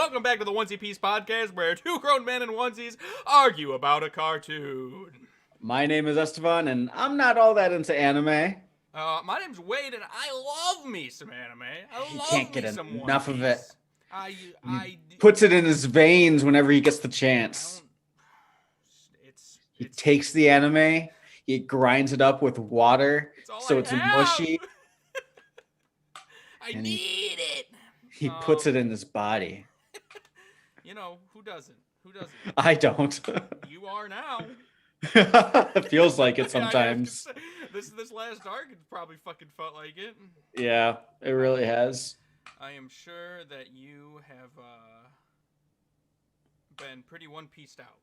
welcome back to the Onesie Piece Podcast, where two grown men in onesies argue about a cartoon. My name is Esteban, and I'm not all that into anime. My name's Wade, and I love me some anime. He can't get some enough One of it. Piece. He puts it in his veins whenever he gets the chance. He takes the anime, he grinds it up with water, so it's mushy. I need it. He puts it in his body. You know, who doesn't? Who doesn't? I don't. You are now. It feels like it sometimes. This last arc, it probably fucking felt like it. Yeah, it really has. I am sure that you have been pretty One Pieced out.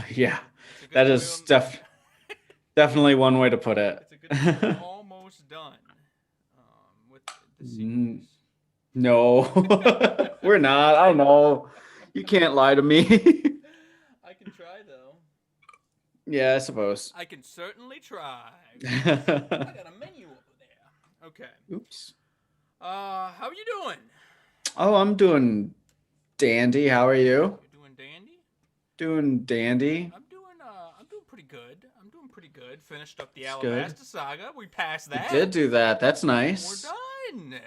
Yeah, that is definitely one way to put it. It's a good thing we're almost done with the sequels. No, we're not. I know. You can't lie to me. I can try, though. Yeah, I suppose. I can certainly try. I got a menu over there. Okay. Oops. How are you doing? Oh, I'm doing dandy. How are you? You're doing dandy? Doing dandy. I'm doing pretty good. Finished up the That's Alabasta saga. We passed that. We did do that. That's nice. We're done.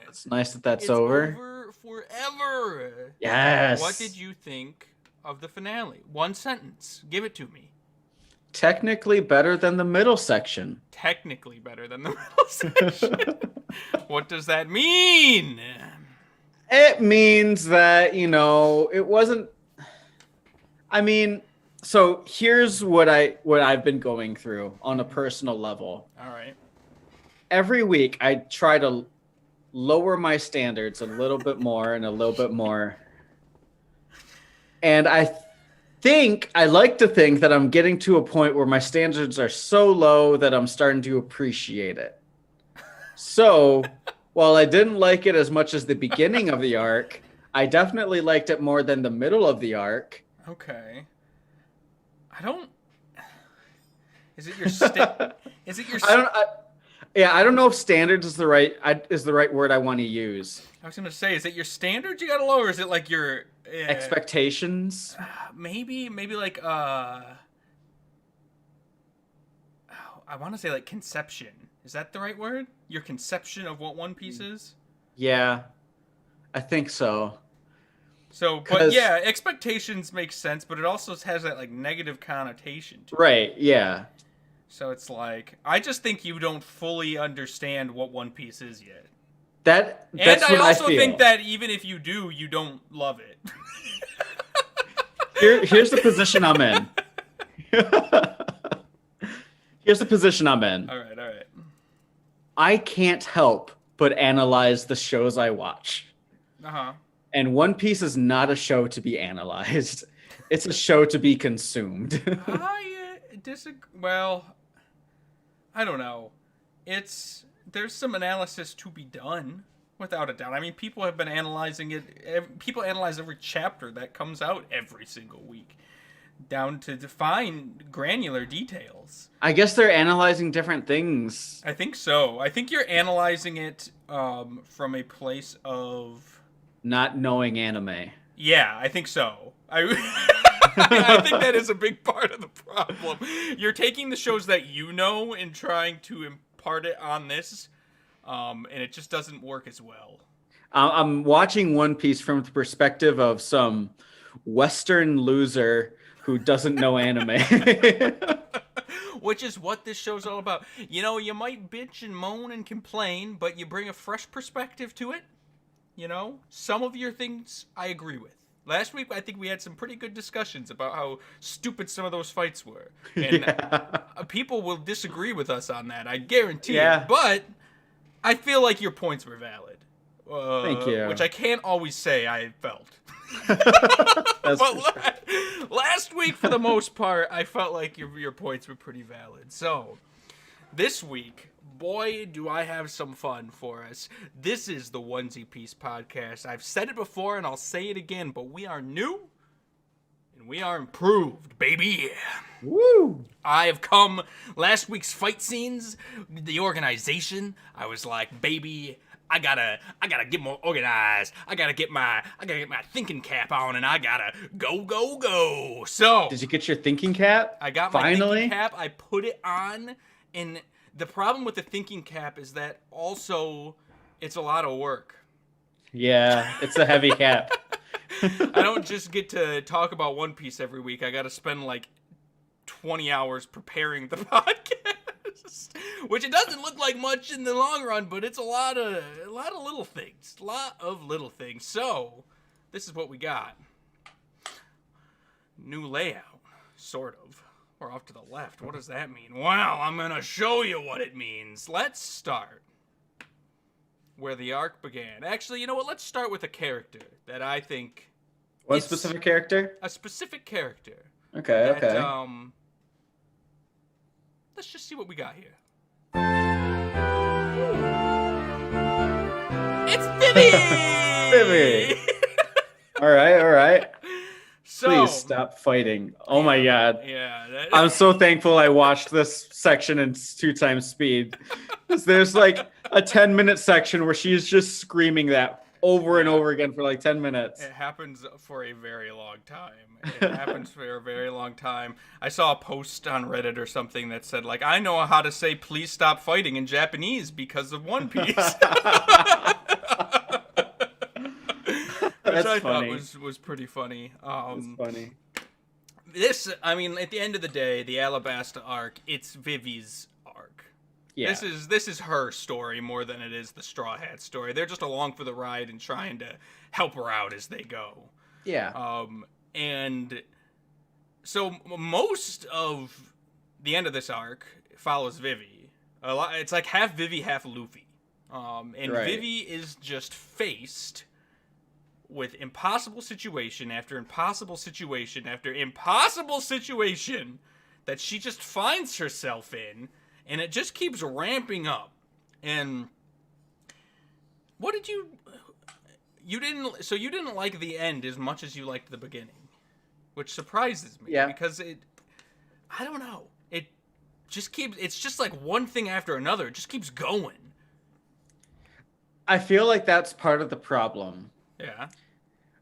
It's nice that that's it's over. Forever. Yes. What did you think of the finale? One sentence. Give it to me. Technically better than the middle section. Technically better than the middle section. What does that mean? It means that, it wasn't. I mean, so here's what I've been going through on a personal level. All right. Every week I try to lower my standards a little bit more and a little bit more. And I like to think that I'm getting to a point where my standards are so low that I'm starting to appreciate it. So, while I didn't like it as much as the beginning of the arc, I definitely liked it more than the middle of the arc. Okay. Is it your I don't know if standards is the right word I want to use. I was going to say, is it your standards you got to lower? Or is it like your expectations? Maybe like I want to say like conception. Is that the right word? Your conception of what One Piece is? Yeah. I think so. So, but yeah, expectations make sense, but it also has that like negative connotation to it. Right, yeah. So it's like, I just think you don't fully understand what One Piece is yet. That's and I what also I feel. think that even if you do, you don't love it. Here's the position I'm in. Here's the position I'm in. All right. I can't help but analyze the shows I watch. Uh-huh. And One Piece is not a show to be analyzed. It's a show to be consumed. I disagree. Well, I don't know. There's some analysis to be done, without a doubt. I mean, people have been analyzing it. People analyze every chapter that comes out every single week, down to define granular details. I guess they're analyzing different things. I think so. I think you're analyzing it from a place of not knowing anime. Yeah, I think so. I think that is a big part of the problem. You're taking the shows that you know and trying to impart it on this, and it just doesn't work as well. I'm watching One Piece from the perspective of some Western loser who doesn't know anime. Which is what this show's all about. You might bitch and moan and complain, but you bring a fresh perspective to it. Some of your things I agree with. Last week, I think we had some pretty good discussions about how stupid some of those fights were. And people will disagree with us on that, I guarantee it. But I feel like your points were valid. Thank you. Which I can't always say I felt. Last week, for the most part, I felt like your points were pretty valid. So, this week, boy, do I have some fun for us. This is the Onesie Piece Podcast. I've said it before and I'll say it again, but we are new and we are improved, baby. Woo! I have come last week's fight scenes, the organization. I was like, baby, I gotta get more organized. I gotta get my thinking cap on, and I gotta go. So Did you get your thinking cap? I got my thinking cap. I put it on, and the problem with the thinking cap is that also it's a lot of work. Yeah, it's a heavy cap. I don't just get to talk about One Piece every week. I got to spend like 20 hours preparing the podcast, which it doesn't look like much in the long run, but it's a lot of little things. So, this is what we got. New layout, sort of. We're off to the left. What does that mean? Well, I'm gonna show you what it means. Let's start where the arc began. Actually, you know what? Let's start with a character that I think. What specific character? A specific character. Okay, that, okay. Let's just see what we got here. It's Vivi! Vivi! Alright. So, please stop fighting. Oh my god. Yeah. I'm so thankful I watched this section in 2x speed. There's like a 10-minute section where she's just screaming that over and over again for like 10 minutes. It happens for a very long time. I saw a post on Reddit or something that said, like, I know how to say please stop fighting in Japanese because of One Piece. Which I thought was pretty funny. That's funny. I mean, at the end of the day, the Alabasta arc, it's Vivi's arc. Yeah. This is her story more than it is the Straw Hat story. They're just along for the ride and trying to help her out as they go. Yeah. And so most of the end of this arc follows Vivi. It's like half Vivi, half Luffy. And right. Vivi is just faced with impossible situation after impossible situation after impossible situation that she just finds herself in, and it just keeps ramping up. And what did you didn't like the end as much as you liked the beginning, which surprises me. Yeah. Because I don't know, it's just like one thing after another. It just keeps going. I feel like that's part of the problem. Yeah.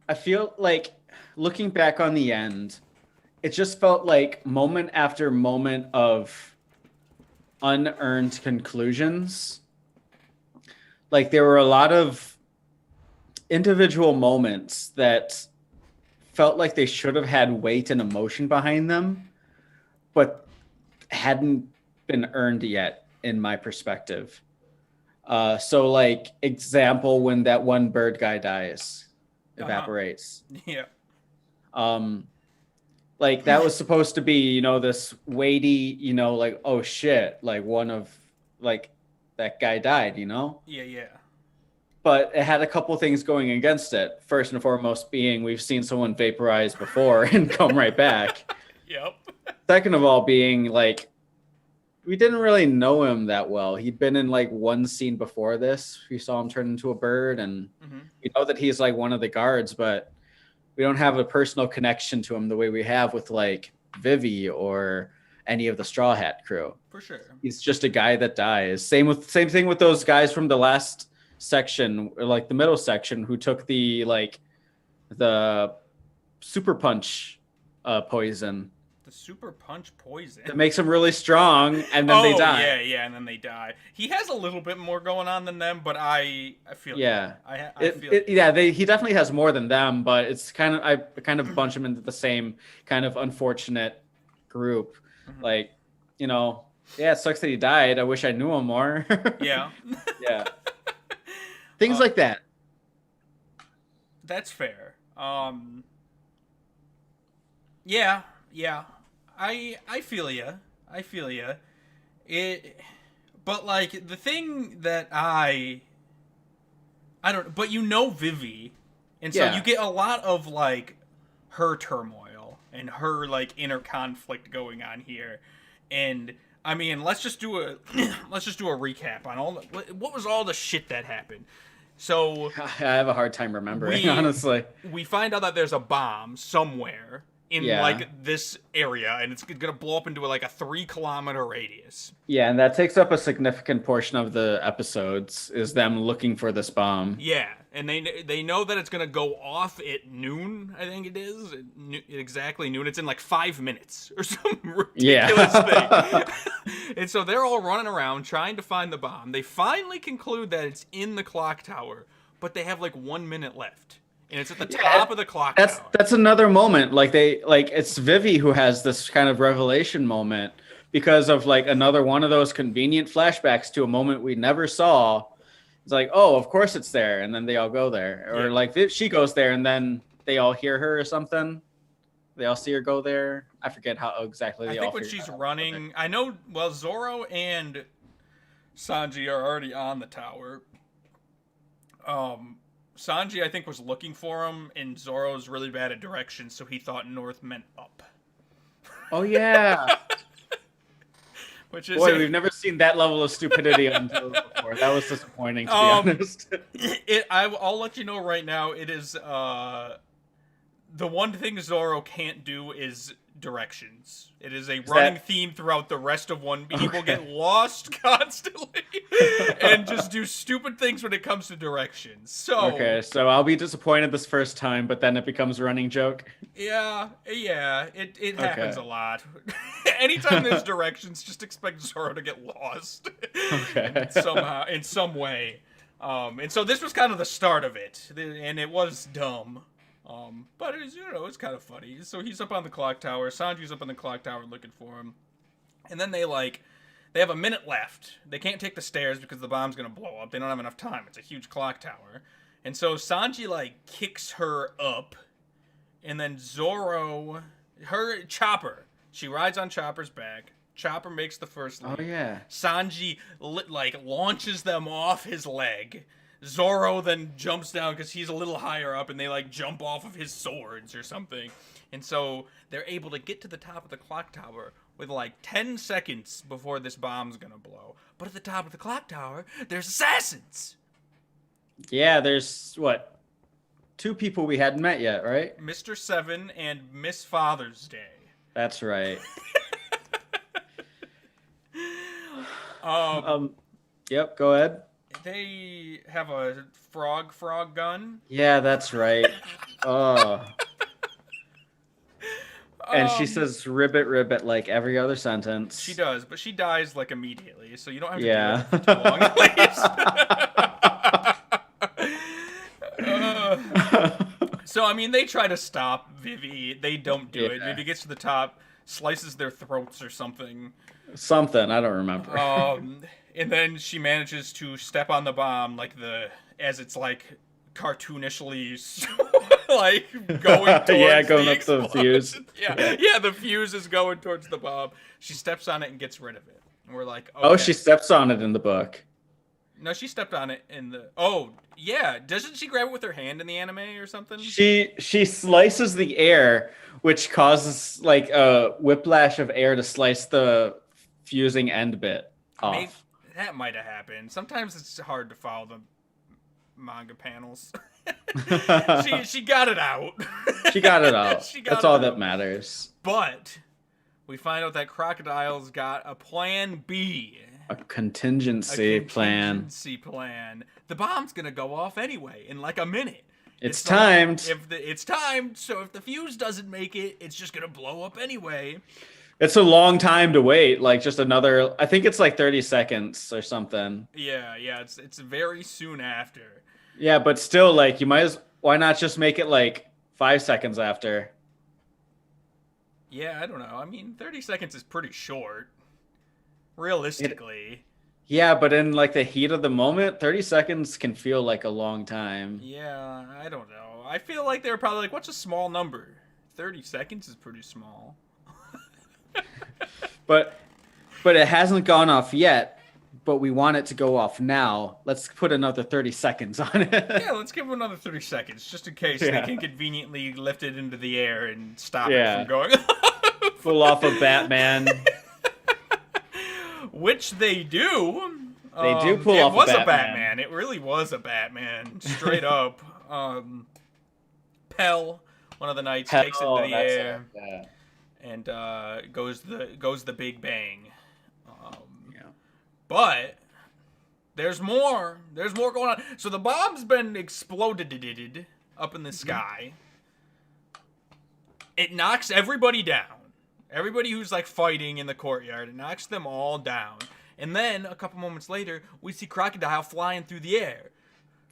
I feel like looking back on the end, it just felt like moment after moment of unearned conclusions. Like there were a lot of individual moments that felt like they should have had weight and emotion behind them, but hadn't been earned yet, in my perspective. So like example, when that one bird guy dies, evaporates. Yeah. Like that was supposed to be, this weighty, like, oh shit, like one of, like that guy died, Yeah. But it had a couple things going against it. First and foremost being we've seen someone vaporize before and come right back. Yep. Second of all being like, we didn't really know him that well. He'd been in like one scene before this. We saw him turn into a bird, and we know that he's like one of the guards, but we don't have a personal connection to him the way we have with like Vivi or any of the Straw Hat crew. For sure. He's just a guy that dies. Same thing with those guys from the last section, or like the middle section, who took the super punch poison. The super punch poison. That makes them really strong, and then they die. Yeah, and then they die. He has a little bit more going on than them, but I feel yeah, I feel he definitely has more than them, but it's I kind of bunch them into the same kind of unfortunate group. Like, yeah, it sucks that he died. I wish I knew him more. Yeah. Yeah. Things like that. That's fair. Yeah. I feel ya. But like the thing that I don't. But Vivi, and so you get a lot of like her turmoil and her like inner conflict going on here, and I mean let's just do a recap on what was all the shit that happened. So I have a hard time remembering, honestly. We find out that there's a bomb somewhere in Yeah. like this area, and it's gonna blow up into like a 3 kilometer radius. Yeah, and that takes up a significant portion of the episodes is them looking for this bomb. Yeah, and they know that it's gonna go off at noon. I think it is exactly noon. It's in like 5 minutes or some ridiculous Yeah. thing. And so they're all running around trying to find the bomb. They finally conclude that it's in the clock tower, but they have like 1 minute left, and it's at the top of the clock tower. That's another moment. Like it's Vivi who has this kind of revelation moment because of like another one of those convenient flashbacks to a moment we never saw. It's like, oh, of course it's there, and then they all go there, or like she goes there, and then they all hear her or something. They all see her go there. I forget how exactly. I think when she's running, I know. Well, Zoro and Sanji are already on the tower. Sanji, I think, was looking for him, and Zoro's really bad at directions, so he thought north meant up. Oh yeah. Which is Boy, we've never seen that level of stupidity on Zoro before. That was disappointing, to be honest. I'll let you know right now. It is the one thing Zoro can't do is directions. It is a running theme throughout the rest of One Piece. He will get lost constantly and just do stupid things when it comes to directions. So I'll be disappointed this first time, but then it becomes a running joke. Yeah, it happens a lot. Anytime there's directions, just expect Zoro to get lost. Somehow, in some way. And so this was kind of the start of it, and it was dumb. But it was, it's kind of funny. So he's up on the clock tower. Sanji's up on the clock tower looking for him. And then they have a minute left. They can't take the stairs because the bomb's going to blow up. They don't have enough time. It's a huge clock tower. And so Sanji, kicks her up. And then Zoro, Chopper, she rides on Chopper's back. Chopper makes the first leap. Oh, yeah. Sanji, launches them off his leg. Zoro then jumps down because he's a little higher up, and they jump off of his swords or something. And so they're able to get to the top of the clock tower with 10 seconds before this bomb's gonna blow. But at the top of the clock tower, there's assassins. Yeah, there's 2 people we hadn't met yet, right? Mr. Seven and Miss Father's Day. That's right. Yep, go ahead. They have a frog gun. Yeah, that's right. Oh. And she says ribbit ribbit like every other sentence. She does, but she dies immediately, so you don't have to do it for too long at least. So they try to stop Vivi. They don't do it. Vivi gets to the top, slices their throats or something. Something, I don't remember. And then she manages to step on the bomb as it's cartoonishly going towards going the up the fuse. Yeah, the fuse is going towards the bomb. She steps on it and gets rid of it. And we're like, okay. Oh, she steps on it in the book. No, she stepped on it in the... Oh, yeah. Doesn't she grab it with her hand in the anime or something? She slices the air, which causes a whiplash of air to slice the fusing end bit off. Maybe that might have happened. Sometimes it's hard to follow the manga panels. She got it out. She got it out. That's all that matters. But we find out that Crocodile's got a plan B. A contingency plan. The bomb's gonna go off anyway in a minute. It's timed. It's timed, so if the fuse doesn't make it, it's just gonna blow up anyway. It's a long time to wait. Just another, I think it's 30 seconds or something. Yeah, it's very soon after. Yeah, but still, why not just make it 5 seconds after? Yeah, I don't know. 30 seconds is pretty short. Realistically. Yeah, but in the heat of the moment, 30 seconds can feel like a long time. Yeah, I don't know. I feel like they're probably what's a small number? 30 seconds is pretty small. But it hasn't gone off yet, but we want it to go off now. Let's put another 30 seconds on it. Yeah, let's give them another 30 seconds, just in case they can conveniently lift it into the air and stop it from going. Pull off a Batman. Which they do. They do pull off a Batman. It was a Batman. It really was a Batman. Straight up. Pell One of the knights Hell, takes it into the that's air, it. Yeah. and goes the big bang. Yeah. But there's more. There's more going on. So the bomb's been exploded up in the sky. It knocks everybody down. Everybody who's like fighting in the courtyard, it knocks them all down. And then a couple moments later, we see Crocodile flying through the air.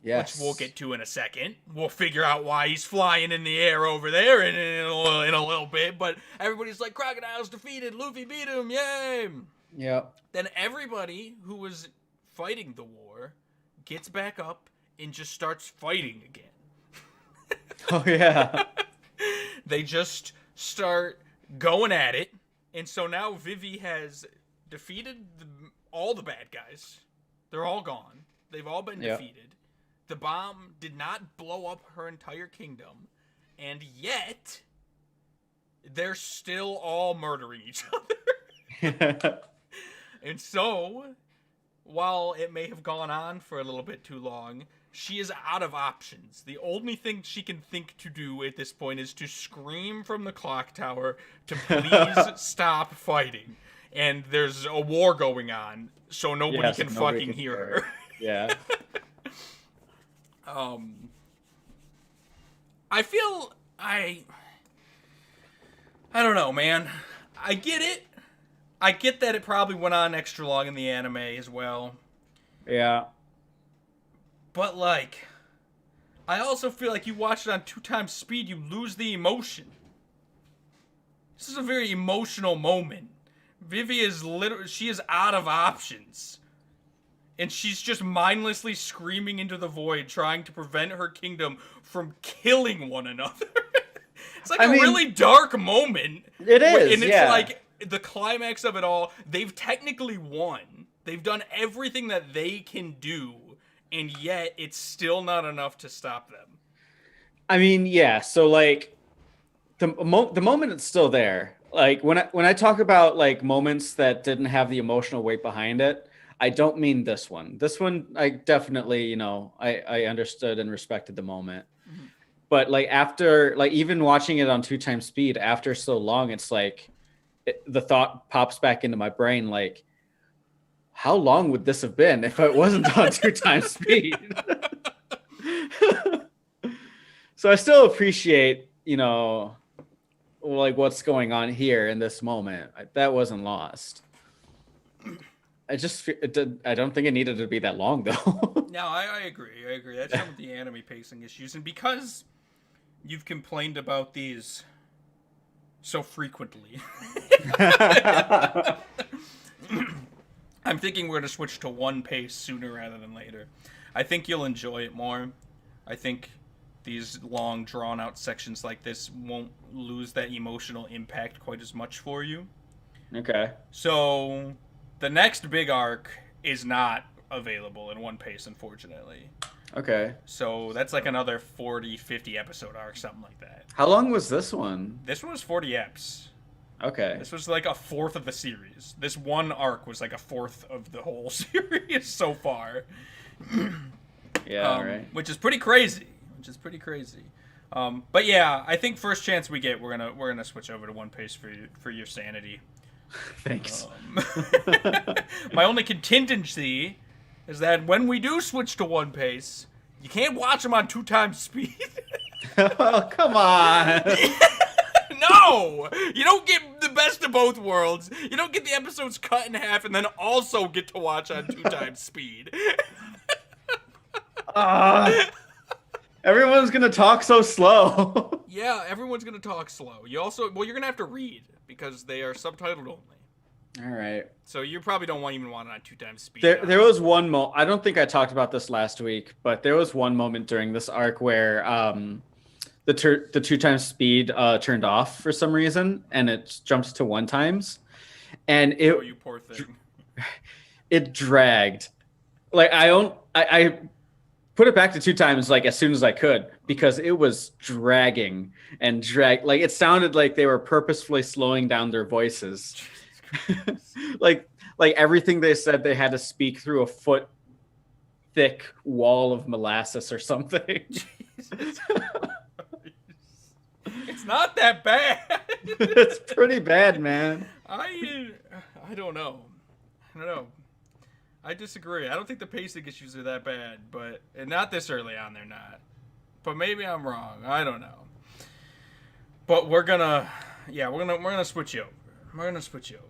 Yes. Which we'll get to in a second. We'll figure out why he's flying in the air over there in a little bit. But everybody's like, Crocodile's defeated. Luffy beat him. Yay. Yep. Then everybody who was fighting the war gets back up and just starts fighting again. Oh, yeah. They just start going at it. And so now Vivi has defeated all the bad guys. They're all gone. They've all been defeated. The bomb did not blow up her entire kingdom. And yet, they're still all murdering each other. And so, while it may have gone on for a little bit too long, she is out of options. The only thing she can think to do at this point is to scream from the clock tower to please stop fighting. And there's a war going on, so nobody can fucking hear her. Yeah. I feel I don't know, man. I get it. I get that it probably went on extra long in the anime as well. Yeah. But like, I also feel like you watch it on 2x speed, you lose the emotion. This is a very emotional moment. Vivi is she is out of options. And she's just mindlessly screaming into the void, trying to prevent her kingdom from killing one another. It's like really dark moment. It is, and it's like the climax of it all. They've technically won. They've done everything that they can do, and yet it's still not enough to stop them. I mean, yeah. So like, the moment it's still there. Like when I talk about like moments that didn't have the emotional weight behind it, I don't mean this one. This one, I definitely, I understood and respected the moment. Mm-hmm. But like after, like even watching it on 2x speed after so long, it's like the thought pops back into my brain, like, how long would this have been if it wasn't on 2x speed? So I still appreciate, like what's going on here in this moment. That wasn't lost. I don't think it needed to be that long, though. No, I agree. That's some of the anime pacing issues. And because you've complained about these so frequently, I'm thinking we're going to switch to one pace sooner rather than later. I think you'll enjoy it more. I think these long, drawn-out sections like this won't lose that emotional impact quite as much for you. Okay. So the next big arc is not available in One Piece, unfortunately. Okay. So that's like another 40, 50 episode arc, something like that. How long was this one? This one was 40 eps. Okay. This was like a fourth of the series. This one arc was like a fourth of the whole series so far. Yeah, right. Which is pretty crazy. But yeah, I think first chance we get, we're gonna switch over to One Piece for your sanity. Thanks. My only contingency is that when we do switch to One Piece, you can't watch them on 2x speed. Oh, come on. No! You don't get the best of both worlds. You don't get the episodes cut in half and then also get to watch on 2x speed. Everyone's going to talk so slow. Yeah, everyone's going to talk slow. You're going to have to read because they are subtitled only. All right. So you probably don't even want it on 2x speed. There was one moment. I don't think I talked about this last week, but there was one moment during this arc where the 2x speed turned off for some reason, and it jumps to 1x, and it. Oh, you poor thing. It dragged. Like I put it back to 2x like as soon as I could because it was dragging and like it sounded like they were purposefully slowing down their voices. like everything they said they had to speak through a foot thick wall of molasses or something. not that bad. It's pretty bad, man. I don't know. I don't know. I disagree. I don't think the pacing issues are that bad, but and not this early on. They're not. But maybe I'm wrong. I don't know. But we're gonna switch you over. We're gonna switch you over.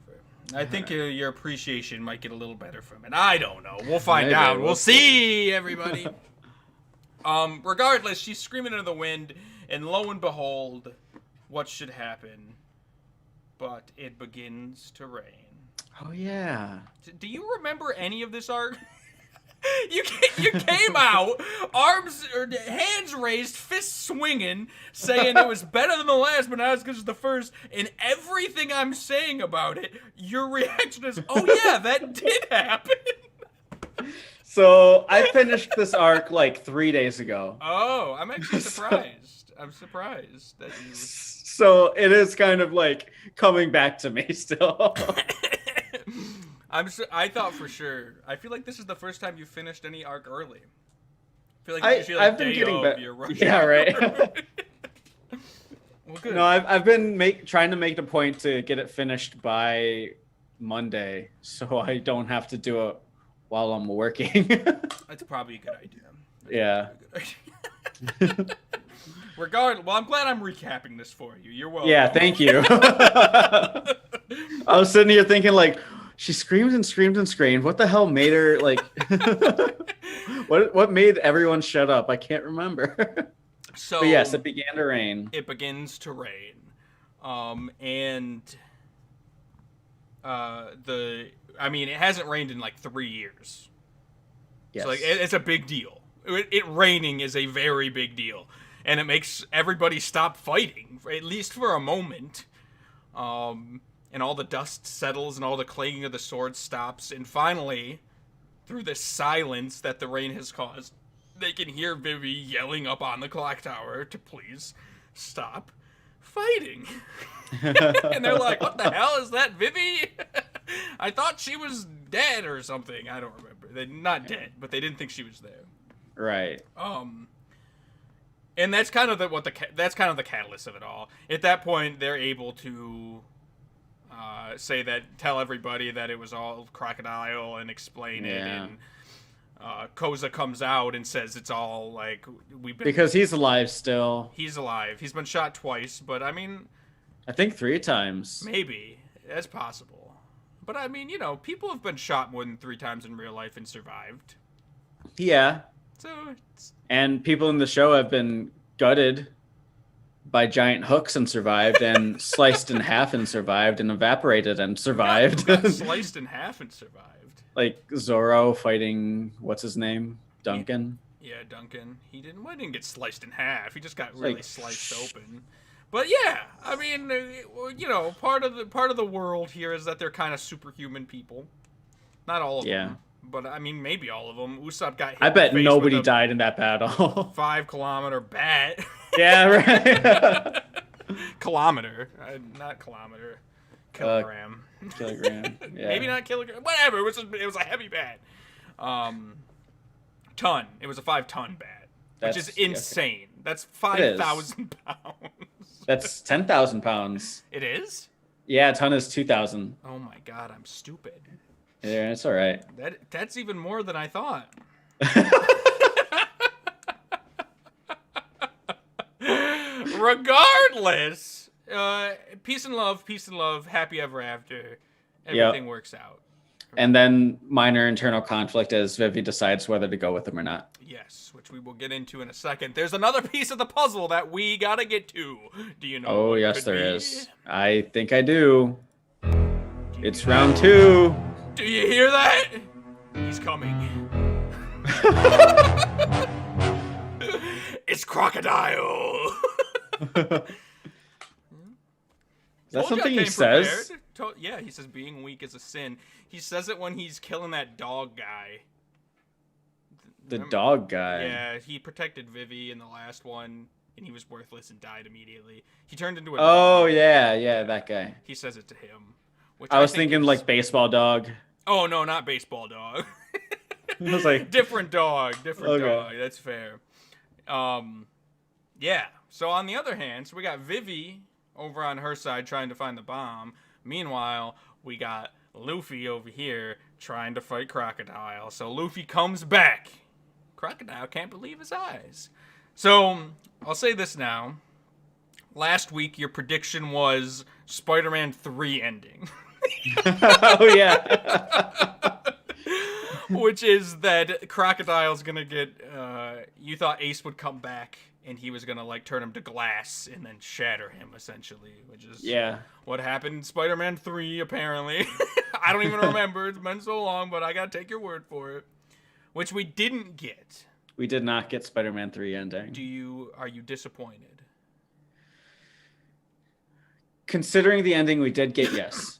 I think your appreciation might get a little better from it. I don't know. We'll find Maybe. out. We'll see, everybody. Regardless, she's screaming into the wind, and lo and behold, what should happen? But it begins to rain. Oh yeah. Do you remember any of this arc? You came out, arms or hands raised, fists swinging, saying it was better than the last, but not as good as the first. And everything I'm saying about it, your reaction is, "Oh yeah, that did happen." So I finished this arc like 3 days ago. Oh, I'm actually surprised. I'm surprised that you. So it is kind of like coming back to me still. I thought for sure. I feel like this is the first time you finished any arc early. I feel like I've been day getting of, better. you're rushing. Yeah, right. Well, good. No, I've been trying to make the point to get it finished by Monday, so I don't have to do it while I'm working. That's probably a good idea. Yeah. Well, I'm glad I'm recapping this for you. You're welcome. Yeah, thank you. I was sitting here thinking, like, she screamed and screamed and screamed. What the hell made her, like, what made everyone shut up? I can't remember. So, but yes, it began to rain. It begins to rain. And it hasn't rained in like 3 years. Yes. So, like, it's a big deal. It raining is a very big deal. And it makes everybody stop fighting, at least for a moment. And all the dust settles and all the clanging of the swords stops. And finally, through the silence that the rain has caused, they can hear Vivi yelling up on the clock tower to please stop fighting. And they're like, what the hell is that, Vivi? I thought she was dead or something. I don't remember. They're not dead, but they didn't think she was there. Right. And that's kind of that's kind of the catalyst of it all. At that point, they're able to tell everybody that it was all crocodile and explain it. And Koza comes out and says it's all like because he's alive still. He's alive. He's been shot twice, but I mean, I think 3 times. Maybe that's possible. But I mean, people have been shot more than 3 times in real life and survived. Yeah. So and people in the show have been gutted by giant hooks and survived, and sliced in half and survived, and evaporated and survived. Who got sliced in half and survived. Like Zorro fighting, what's his name? Duncan? Yeah, Duncan. He didn't get sliced in half. He just got really sliced open. But yeah, I mean, part of the world here is that they're kind of superhuman people. Not all of them. But I mean, maybe all of them. Usopp got hit. I bet nobody died in that battle. 5-kilometer bat. Yeah, right. Kilometer, not kilometer. Kilogram. Kilogram. Yeah. Maybe not kilogram. Whatever. It was a heavy bat. Ton. It was a 5-ton bat, which is insane. Okay. That's 5,000 pounds. That's 10,000 pounds. It is? Yeah, a ton is 2,000. Oh my god, I'm stupid. Yeah, it's all right. That's even more than I thought. Regardless, peace and love, happy ever after. Everything works out. And then minor internal conflict as Vivi decides whether to go with him or not. Yes, which we will get into in a second. There's another piece of the puzzle that we gotta get to. Do you know? Oh, yes, there is. I think I do. It's round 2. Do you hear that? He's coming. It's Crocodile. Is that something he says? Yeah, he says being weak is a sin. He says it when he's killing that dog guy. The dog guy? Yeah, he protected Vivi in the last one, and he was worthless and died immediately. He turned into a dog. Oh, yeah, that guy. He says it to him. Which I was thinking like baseball dog. Oh, no, not baseball dog. I was like... Different dog. That's fair. Yeah, So on the other hand, so we got Vivi over on her side trying to find the bomb. Meanwhile, we got Luffy over here trying to fight Crocodile. So Luffy comes back. Crocodile can't believe his eyes. So I'll say this now. Last week, your prediction was Spider-Man 3 ending. Oh, yeah. Which is that Crocodile's gonna get, you thought Ace would come back and he was gonna, like, turn him to glass and then shatter him, essentially. Which is what happened in Spider-Man 3, apparently. I don't even remember. It's been so long, but I gotta take your word for it. Which we didn't get. We did not get Spider-Man 3 ending. Are you disappointed? Considering the ending we did get, yes.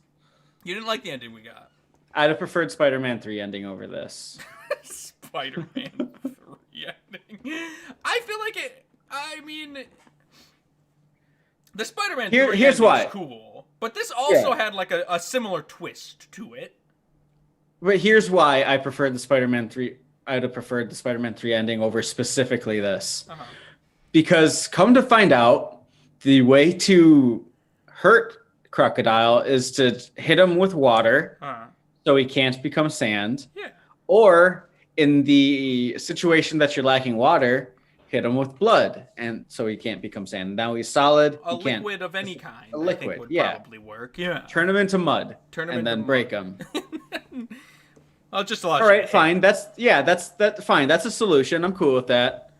You didn't like the ending we got. I'd have preferred Spider-Man 3 ending over this. Spider-Man 3 ending. I feel like it. I mean, the Spider-Man 3 here's ending why. is cool, but this also had like a similar twist to it. But here's why I preferred the Spider-Man 3. I'd have preferred the Spider-Man 3 ending over specifically this. Uh-huh. Because come to find out, the way to hurt Crocodile is to hit him with water so he can't become sand. Yeah. Or in the situation that you're lacking water, hit him with blood and so he can't become sand. Now he's solid. A liquid of any kind. A liquid, I think would probably work. Yeah. Turn him into mud and then break him. Oh, just a lot. All right, fine. That's fine. That's a solution. I'm cool with that.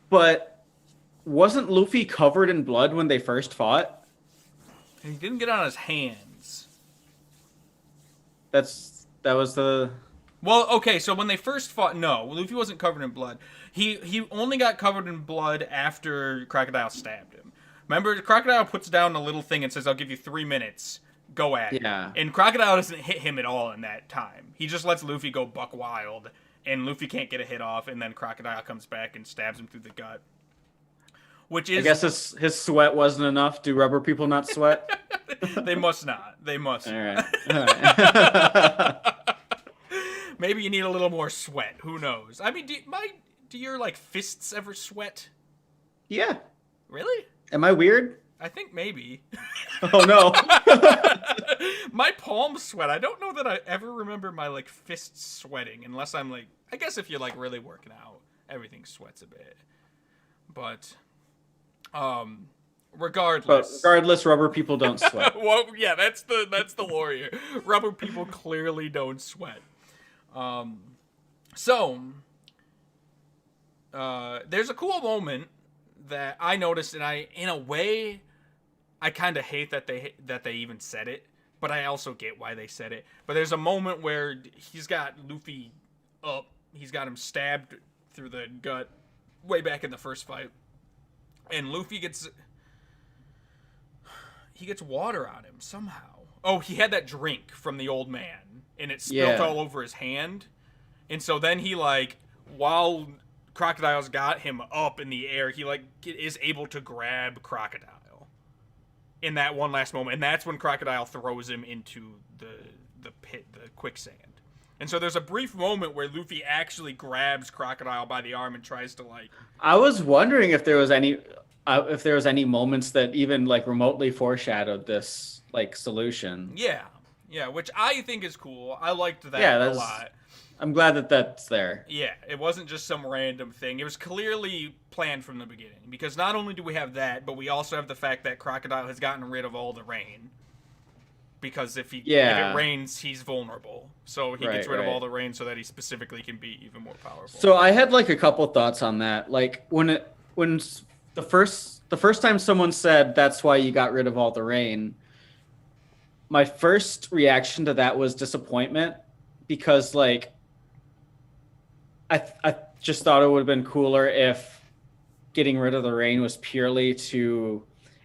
But wasn't Luffy covered in blood when they first fought? He didn't get on his hands. That was the. Well, okay. So when they first fought, no, Luffy wasn't covered in blood. He only got covered in blood after Crocodile stabbed him. Remember, Crocodile puts down a little thing and says, "I'll give you 3 minutes. Go at it." Yeah. And Crocodile doesn't hit him at all in that time. He just lets Luffy go buck wild, and Luffy can't get a hit off, and then Crocodile comes back and stabs him through the gut. Which is, I guess his sweat wasn't enough. Do rubber people not sweat? They must not. They must. All right. Maybe you need a little more sweat. Who knows? I mean, do your like fists ever sweat? Yeah. Really? Am I weird? I think maybe. Oh no. My palms sweat. I don't know that I ever remember my like fists sweating unless I'm like, I guess if you're like really working out, everything sweats a bit. But regardless, rubber people don't sweat. Well, yeah, that's the lore here. Rubber people clearly don't sweat. So there's a cool moment that I noticed, and in a way, I kind of hate that they even said it, but I also get why they said it. But there's a moment where he's got Luffy up, he's got him stabbed through the gut way back in the first fight, and Luffy gets water on him somehow. Oh, he had that drink from the old man, and it spilled all over his hand, and so then he like, while Crocodile's got him up in the air, he like is able to grab Crocodile in that one last moment, and that's when Crocodile throws him into the pit, the quicksand. And so there's a brief moment where Luffy actually grabs Crocodile by the arm and tries to like. I was wondering if there was any moments that even like remotely foreshadowed this like solution. Yeah, which I think is cool. I liked that a lot. I'm glad that that's there. Yeah, it wasn't just some random thing. It was clearly planned from the beginning. Because not only do we have that, but we also have the fact that Crocodile has gotten rid of all the rain. Because if it rains, he's vulnerable. So he gets rid of all the rain so that he specifically can be even more powerful. So I had like a couple thoughts on that. Like when the first time someone said that's why you got rid of all the rain, my first reaction to that was disappointment, because like I just thought it would have been cooler if getting rid of the rain was purely to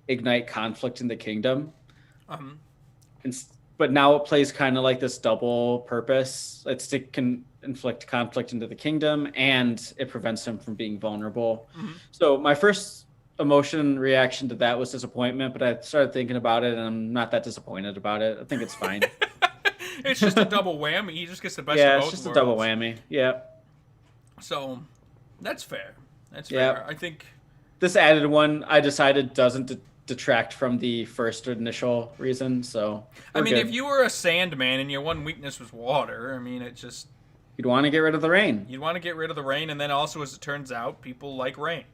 ignite conflict in the kingdom. But now it plays kind of like this double purpose. It's to inflict conflict into the kingdom, and it prevents him from being vulnerable. Mm-hmm. So my first reaction to that was disappointment, but I started thinking about it, and I'm not that disappointed about it. I think it's fine. It's just a double whammy. He just gets the best of both worlds. Yeah, it's just a double whammy. Yeah. So that's fair. That's fair. I think this added one I decided doesn't detract from the first initial reason, so I we're mean, if good. you were a Sandman and your one weakness was water, I mean, it just You'd want to get rid of the rain. you'd want to get rid of the rain, and then also, as it turns out, people like rain.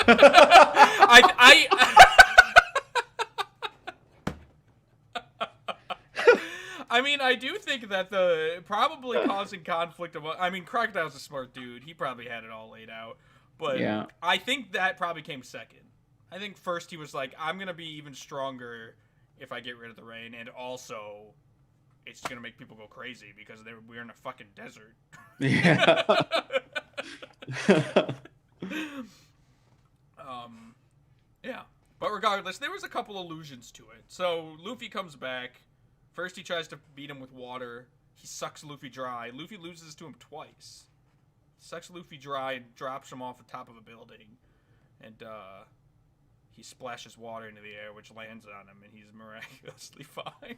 I I mean, I do think that the probably causing conflict of. I mean, Crocodile's a smart dude. He probably had it all laid out, but Yeah. I think that probably came second. I think first he was like, "I'm gonna be even stronger if I get rid of the rain, and also, it's gonna make people go crazy because we're in a fucking desert." Yeah. Yeah. But regardless, there was a couple allusions to it. So Luffy comes back. First, he tries to beat him with water. He sucks Luffy dry. Luffy loses to him twice. He sucks Luffy dry and drops him off the top of a building. And he splashes water into the air, which lands on him, and he's miraculously fine.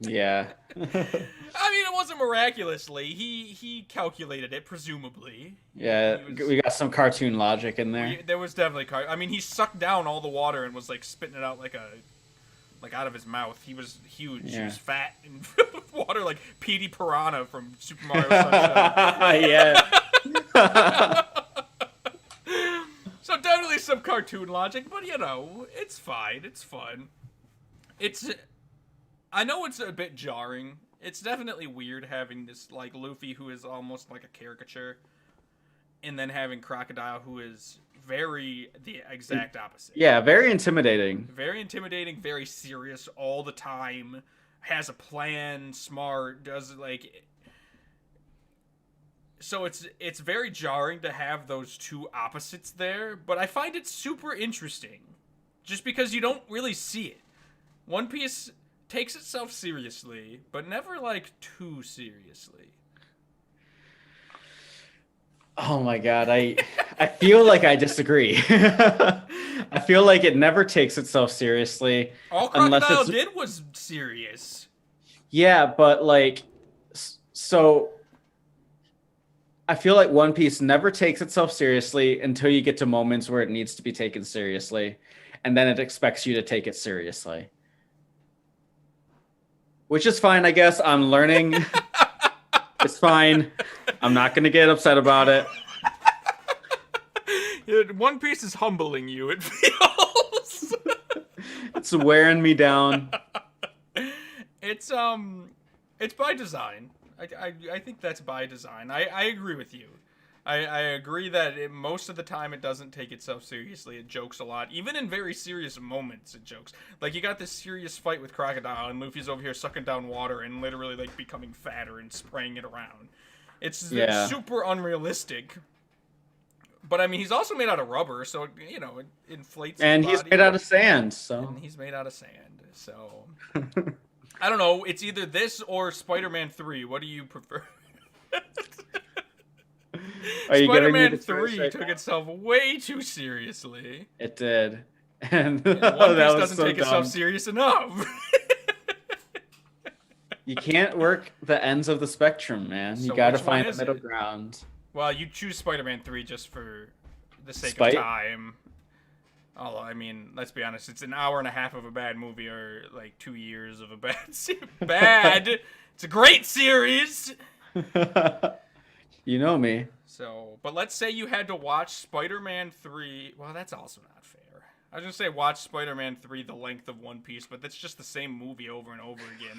Yeah. I mean, it wasn't miraculously. He calculated it, presumably. Yeah, we got some cartoon logic in there. There was definitely I mean, he sucked down all the water and was like spitting it out like out of his mouth. He was huge. Yeah. He was fat and filled with water, like Petey Piranha from Super Mario Sunshine. Yeah. So definitely some cartoon logic, but you know, it's fine. It's fun. I know it's a bit jarring. It's definitely weird having this like Luffy who is almost like a caricature, and then having Crocodile who is the exact opposite. Yeah, very intimidating. Very intimidating, very serious all the time, has a plan, smart, does like. So it's very jarring to have those two opposites there, but I find it super interesting, just because you don't really see it. One Piece takes itself seriously, but never like too seriously. Oh my god, I feel like I disagree. I feel like it never takes itself seriously. All Crocodile did was serious. Yeah, but like, so I feel like One Piece never takes itself seriously until you get to moments where it needs to be taken seriously, and then it expects you to take it seriously. Which is fine, I guess. I'm learning. It's fine. I'm not going to get upset about it. One Piece is humbling you, it feels. It's wearing me down. It's by design. I think that's by design. I agree with you. I agree that most of the time it doesn't take itself seriously. It jokes a lot. Even in very serious moments, it jokes. Like, you got this serious fight with Crocodile, and Luffy's over here sucking down water and literally, like, becoming fatter and spraying it around. It's super unrealistic. But, I mean, he's also made out of rubber, so, you know, it inflates and his body. He's made out of sand, so. And he's made out of sand, so. I don't know. It's either this or Spider-Man 3. What do you prefer? Spider-Man 3 took itself way too seriously. It did. And One Piece doesn't take itself serious enough. You can't work the ends of the spectrum, man. You gotta find the middle ground. Well, you choose Spider-Man 3 just for the sake of time. Although, I mean, let's be honest, it's an hour and a half of a bad movie or like 2 years of a bad. It's a great series. You know me. So, but let's say you had to watch Spider-Man 3. Well, that's also not fair. I was going to say watch Spider-Man 3 the length of One Piece, but that's just the same movie over and over again.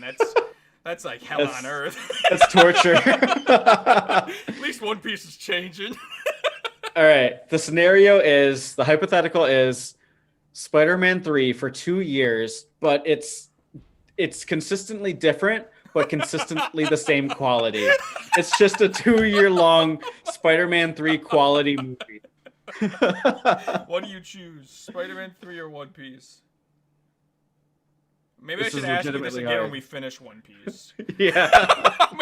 That's like hell on earth. That's torture. At least One Piece is changing. All right. The hypothetical is Spider-Man 3 for 2 years, but it's consistently different, but consistently the same quality. It's just a 2-year-long Spider-Man 3 quality movie. What do you choose, Spider-Man 3 or One Piece? Maybe I should ask you this again when we finish One Piece. Yeah. I'm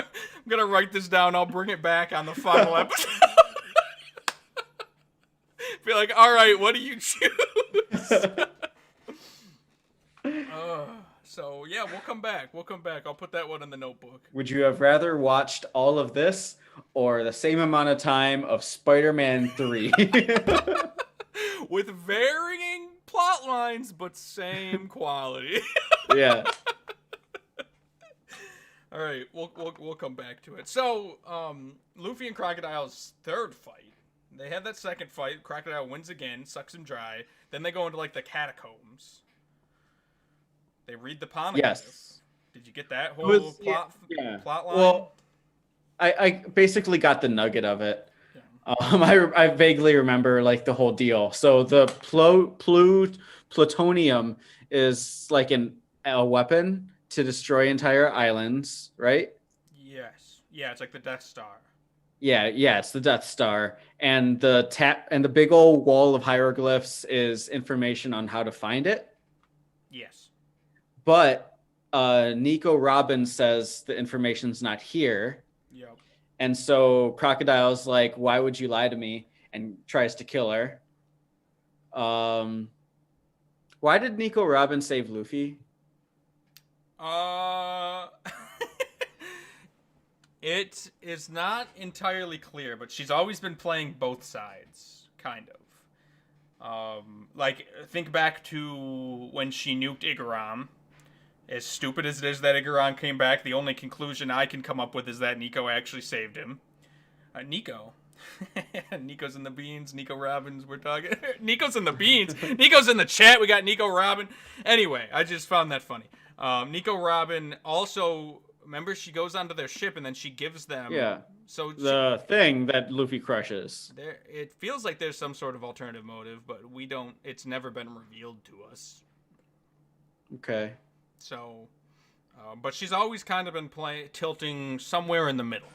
going to write this down. I'll bring it back on the final episode. Be like, all right, what do you choose? So, yeah, we'll come back. I'll put that one in the notebook. Would you have rather watched all of this or the same amount of time of Spider-Man 3? With varying plot lines, but same quality. Yeah. All right, we'll come back to it. So, Luffy and Crocodile's third fight. They had that second fight. Crocodile wins again, sucks him dry. Then they go into like the catacombs. They read the poneglyph. Yes. Did you get that It whole was, plot line? Well, I basically got the nugget of it. Yeah. I vaguely remember like the whole deal. So the plutonium is like a weapon to destroy entire islands, right? Yes. Yeah, it's like the Death Star. Yeah, it's the Death Star, and the big old wall of hieroglyphs is information on how to find it. Yes. But Nico Robin says the information's not here. Yep. And so Crocodile's like, why would you lie to me? And tries to kill her. Why did Nico Robin save Luffy? It is not entirely clear, but she's always been playing both sides, kind of. Like, think back to when she nuked Igaram. As stupid as it is that Igaram came back, the only conclusion I can come up with is that Nico actually saved him. Nico. Nico's in the beans. Nico Robbins, we're talking. Nico's in the beans. Nico's in the chat. We got Nico Robin. Anyway, I just found that funny. Nico Robin also, remember, she goes onto their ship and then she gives them. Yeah. So the thing that Luffy crushes. It feels like there's some sort of alternative motive, but we don't. It's never been revealed to us. Okay. So, but she's always kind of been tilting somewhere in the middle.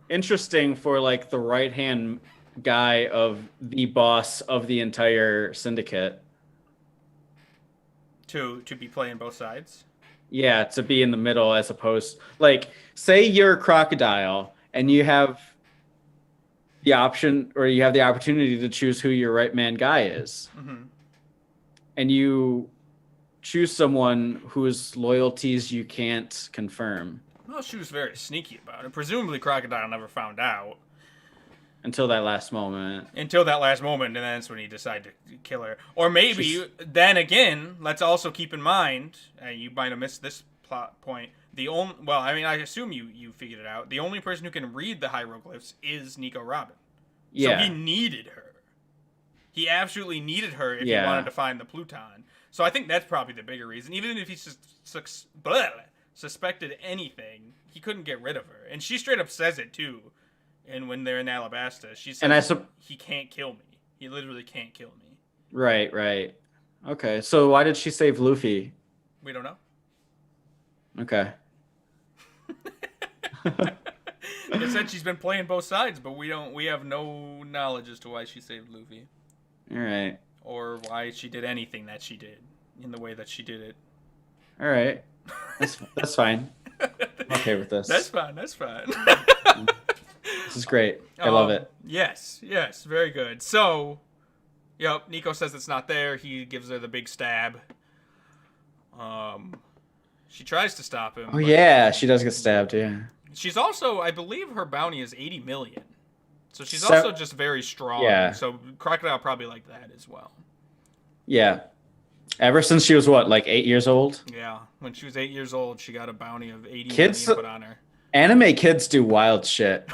Interesting for like the right-hand guy of the boss of the entire syndicate. To be playing both sides. Yeah, to be in the middle as opposed, like, say you're a Crocodile and you have the option or you have the opportunity to choose who your right man guy is. Mm-hmm. And you choose someone whose loyalties you can't confirm. Well, she was very sneaky about it. Presumably Crocodile never found out. Until that last moment. And then that's when he decided to kill her. Or maybe, then again, let's also keep in mind, you might have missed this plot point, I assume you figured it out. The only person who can read the hieroglyphs is Nico Robin. Yeah. So he needed her. He absolutely needed her if he wanted to find the Pluton. So I think that's probably the bigger reason. Even if he suspected anything, he couldn't get rid of her. And she straight up says it, too. And when they're in Alabasta, she says, he can't kill me. He literally can't kill me. Right. Okay, so why did she save Luffy? We don't know. Okay. They said she's been playing both sides, but we have no knowledge as to why she saved Luffy. All right. Or why she did anything that she did in the way that she did it. All right. That's fine. I'm okay with this. That's fine. This is great. I love it. Yes, very good. So, Nico says it's not there. He gives her the big stab. She tries to stop him. Oh yeah, she does get stabbed. Yeah. She's also, I believe, her bounty is 80 million. So she's also just very strong. Yeah. So Crocodile probably like that as well. Yeah. Ever since she was like 8 years old. Yeah, when she was 8 years old, she got a bounty of 80 million put on her. Anime kids do wild shit.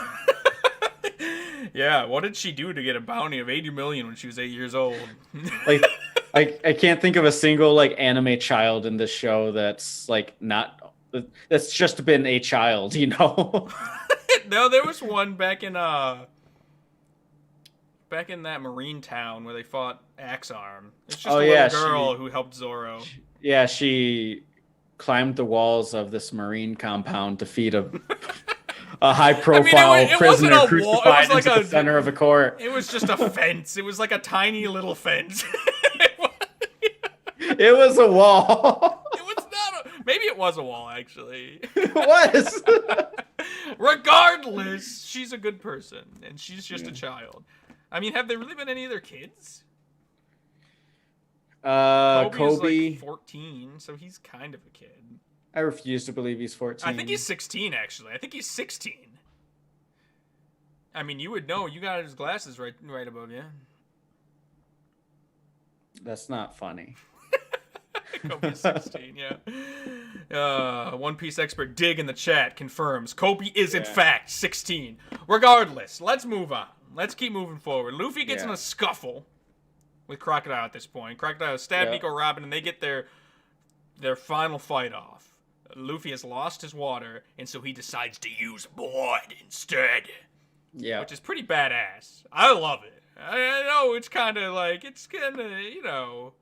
Yeah, what did she do to get a bounty of 80 million when she was 8 years old? Like, I can't think of a single like anime child in this show that's like that's just been a child, you know? No, there was one back in that marine town where they fought Axe Arm. It's just a little girl who helped Zoro. Yeah, she climbed the walls of this marine compound to feed a high-profile prisoner crucified into the center of a court. It was just a fence. It was like a tiny little fence. It was a wall. It was not maybe it was a wall, actually. It was. Regardless, she's a good person, and she's just a child. I mean, have there really been any other kids? Kobe's like 14, so he's kind of a kid. I refuse to believe he's 14. I think he's 16, actually. I think he's 16. I mean, you would know. You got his glasses right above you. That's not funny. Kobe is 16, yeah. One Piece expert Dig in the chat confirms Kobe is in fact 16. Regardless, let's move on. Let's keep moving forward. Luffy gets in a scuffle with Crocodile at this point. Crocodile stabbed Nico Robin, and they get their final fight off. Luffy has lost his water, and so he decides to use blood instead. Yeah. Which is pretty badass. I love it. I know it's kind of like, it's kind of, you know...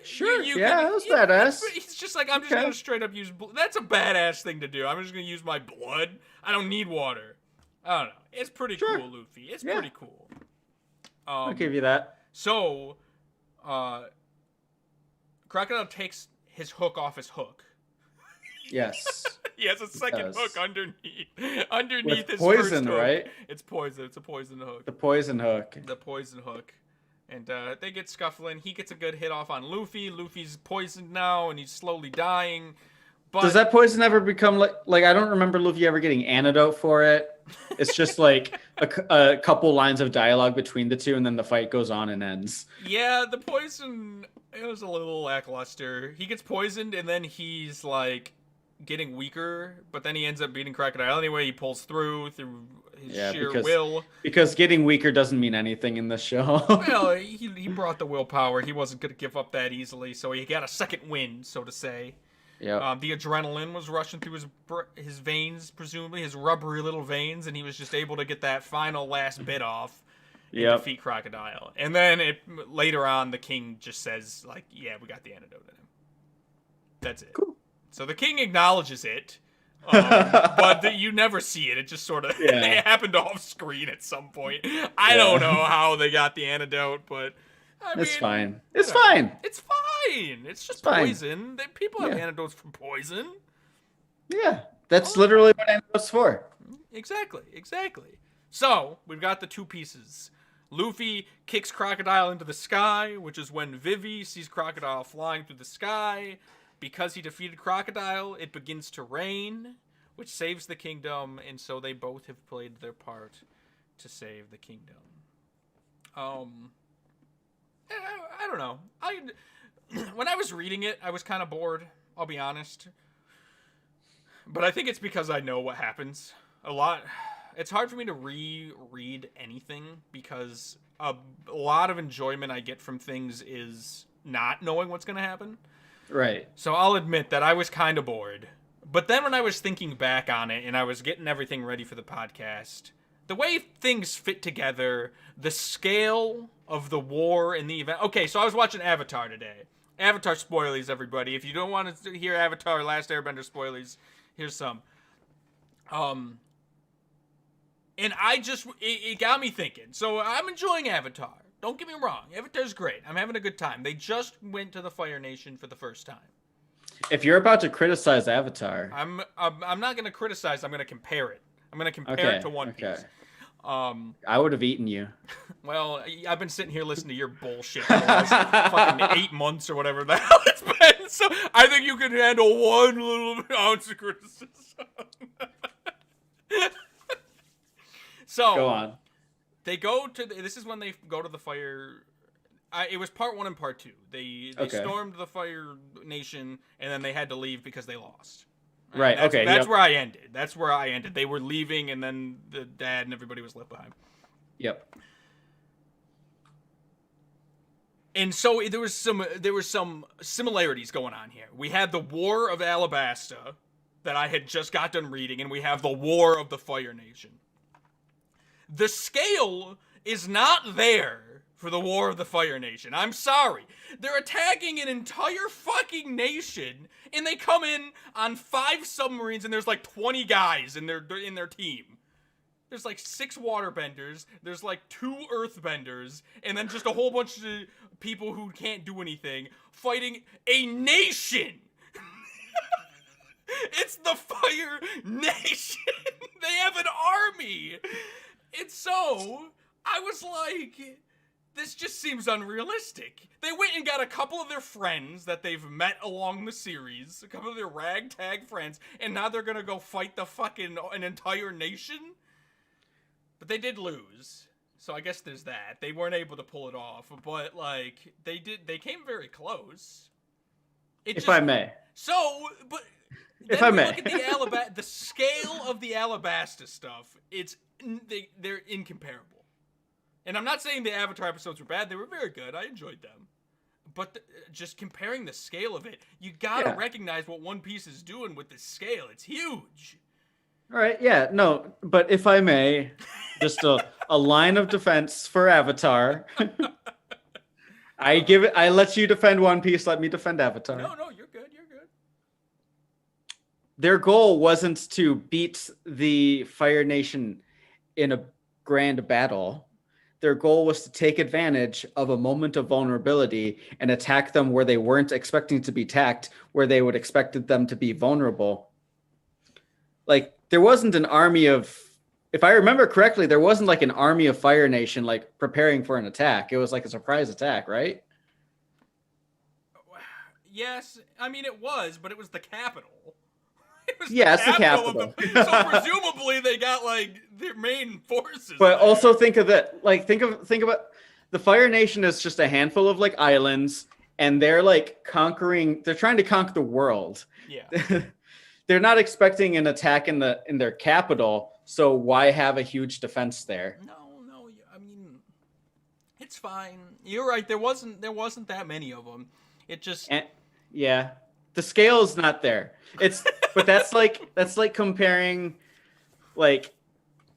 Sure, that was badass. He's just like, I'm just going to straight up use... That's a badass thing to do. I'm just going to use my blood. I don't need water. I don't know. It's pretty cool, Luffy. It's pretty cool. I'll give you that. So, Crocodile takes his hook off his hook. Yes. He has a second hook underneath with his poison, first hook. Right? It's poison. It's a poison hook. The poison hook. The poison hook. And they get scuffling. He gets a good hit off on Luffy. Luffy's poisoned now, and he's slowly dying. But does that poison ever become like I don't remember Luffy ever getting antidote for it. It's just like a couple lines of dialogue between the two, and then the fight goes on and ends. Yeah, the poison, it was a little lackluster. He gets poisoned, and then he's like getting weaker, but then he ends up beating Crocodile anyway. He pulls through his sheer will. Because getting weaker doesn't mean anything in this show. Well, he brought the willpower. He wasn't going to give up that easily, so he got a second win, so to say. Yeah. The adrenaline was rushing through his veins, presumably his rubbery little veins, and he was just able to get that final last bit off and defeat Crocodile. And then later on, the king just says, like, "Yeah, we got the antidote in him." That's it. Cool. So the king acknowledges it, but you never see it. It just sort of it happened off screen at some point. I don't know how they got the antidote, but I mean, it's fine. It's fine. It's fine. It's just poison. People have antidotes for poison. Yeah, that's literally what antidote's for. Exactly. So we've got the two pieces. Luffy kicks Crocodile into the sky, which is when Vivi sees Crocodile flying through the sky. Because he defeated Crocodile, it begins to rain, which saves the kingdom, and so they both have played their part to save the kingdom. I don't know. When I was reading it, I was kind of bored, I'll be honest. But I think it's because I know what happens a lot. It's hard for me to reread anything because a lot of enjoyment I get from things is not knowing what's going to happen. Right. So I'll admit that I was kind of bored. But then when I was thinking back on it and I was getting everything ready for the podcast, the way things fit together, the scale of the war and the event. Okay, so I was watching Avatar today. Avatar spoilies, everybody. If you don't want to hear Avatar Last Airbender spoilies, here's some. And it got me thinking. So I'm enjoying Avatar. Don't get me wrong. Avatar's great. I'm having a good time. They just went to the Fire Nation for the first time. If you're about to criticize Avatar, I'm not going to criticize. I'm going to compare it. I'm going to compare it to One Piece. I would have eaten you. Well, I've been sitting here listening to your bullshit for the last fucking 8 months or whatever the hell it's been. So I think you can handle one little ounce of criticism. So go on. They go to this is when they go to the fire. It was part 1 and part 2. They stormed the Fire Nation and then they had to leave because they lost. Right. That's where I ended. That's where I ended. They were leaving and then the dad and everybody was left behind. Yep. And so there was some similarities going on here. We had the War of Alabasta that I had just got done reading, and we have the War of the Fire Nation. The scale is not there for the War of the Fire Nation. I'm sorry. They're attacking an entire fucking nation, and they come in on 5 submarines, and there's like 20 guys in their team. There's like 6 waterbenders, there's like 2 earthbenders, and then just a whole bunch of people who can't do anything fighting a nation. It's the Fire Nation. They have an army. And so, I was like, this just seems unrealistic. They went and got a couple of their friends that they've met along the series, a couple of their ragtag friends, and now they're gonna go fight an entire nation? But they did lose. So I guess there's that. They weren't able to pull it off, but like they did. They came very close. If I may. So, but If then I we may. look at the scale of the Alabasta stuff. They're incomparable. And I'm not saying the Avatar episodes were bad. They were very good. I enjoyed them. But just comparing the scale of it, you gotta recognize what One Piece is doing with this scale. It's huge. All right, yeah, no, but if I may, just a line of defense for Avatar. I let you defend One Piece, let me defend Avatar. No, you're good. Their goal wasn't to beat the Fire Nation in a grand battle. Their goal was to take advantage of a moment of vulnerability and attack them where they weren't expecting to be attacked, where they would expected them to be vulnerable. Like, there wasn't an army of, if I remember correctly, there wasn't like an army of Fire Nation like preparing for an attack. It was like a surprise attack, right? Yes, I mean it was, but it was the capital. It's the capital. So presumably they got like their main forces. But also think of that, like think about the Fire Nation is just a handful of like islands, and they're like conquering. They're trying to conquer the world. Yeah. They're not expecting an attack in their capital, so why have a huge defense there? No, I mean, it's fine. You're right. There wasn't that many of them. It just the scale is not there. But that's like comparing, like,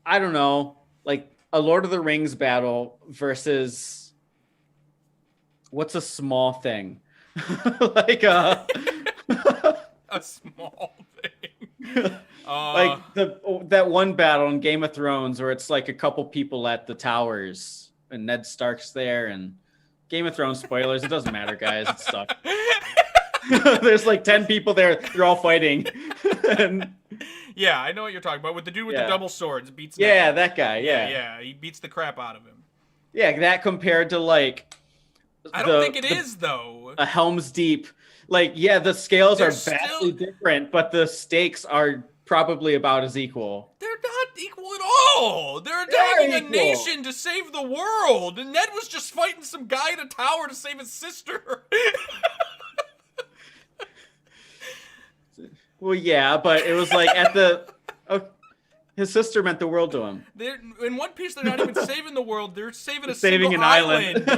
I don't know, like a Lord of the Rings battle versus what's a small thing, like a small thing. Like that one battle in Game of Thrones where it's like a couple people at the towers and Ned Stark's there, and Game of Thrones spoilers. It doesn't matter, guys. It's stuff. There's like 10 people there. They're all fighting. Yeah, I know what you're talking about. With the dude with the double swords beats. That guy. Yeah, he beats the crap out of him. Yeah, that compared to like. I don't think it is though. A Helm's Deep. Like, yeah, the scales are vastly different, but the stakes are probably about as equal. They're not equal at all. They're attacking a nation to save the world, and Ned was just fighting some guy in a tower to save his sister. Well, yeah, but it was like his sister meant the world to him. In One Piece, they're not even saving the world; they're saving an island.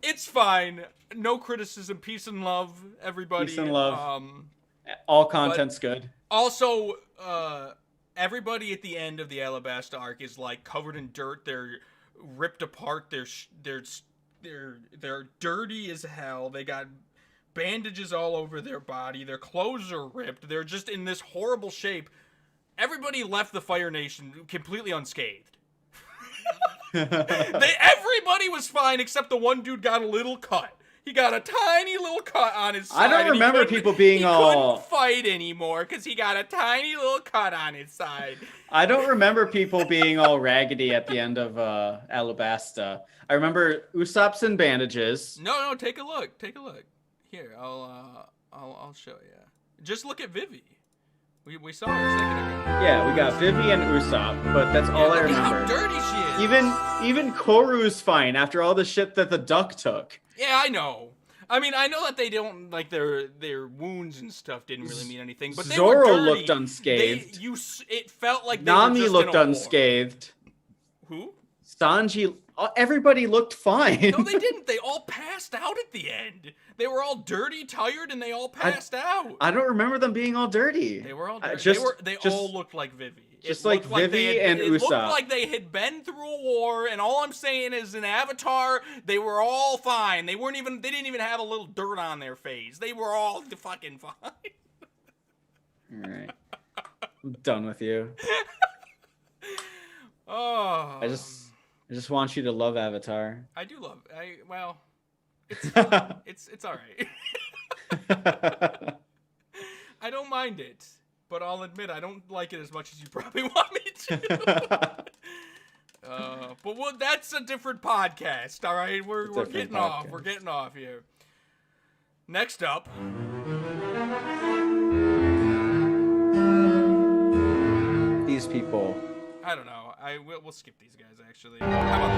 It's fine. No criticism. Peace and love, everybody. Peace and love. All content's good. Also, everybody at the end of the Alabasta arc is like covered in dirt. They're ripped apart. They're dirty as hell. They got bandages all over their body. Their clothes are ripped. They're just in this horrible shape. Everybody left the Fire Nation completely unscathed. Everybody was fine except the one dude got a little cut. He got a tiny little cut on his side. I don't remember people being all... He couldn't fight anymore because he got a tiny little cut on his side. I don't remember people being all raggedy at the end of Alabasta. I remember Usopp's in bandages. No, take a look. Here, I'll show you. Just look at Vivi. We saw her a second ago. Yeah, we got Vivi and Usopp, but that's all I remember. Look how dirty she is. Even Koru's fine after all the shit that the duck took. Yeah, I know. I mean, I know that they don't, like, their wounds and stuff didn't really mean anything, but they were dirty. Looked unscathed. It felt like they Nami were just looked in a unscathed. War. Who? Sanji, everybody looked fine. No, they didn't. They all passed out at the end. They were all dirty, tired, and they all passed out. I don't remember them being all dirty. They were all dirty. They all looked like Vivi. Just like Vivi and Usopp. It looked like they had been through a war, and all I'm saying is in Avatar, they were all fine. They didn't even have a little dirt on their face. They were all fucking fine. All right. I'm done with you. Oh. I just want you to love Avatar. I do love. It's all right. I don't mind it, but I'll admit I don't like it as much as you probably want me to. But that's a different podcast. All right, we're getting off. We're getting off here. Next up. These people I don't know. We'll skip these guys actually. How about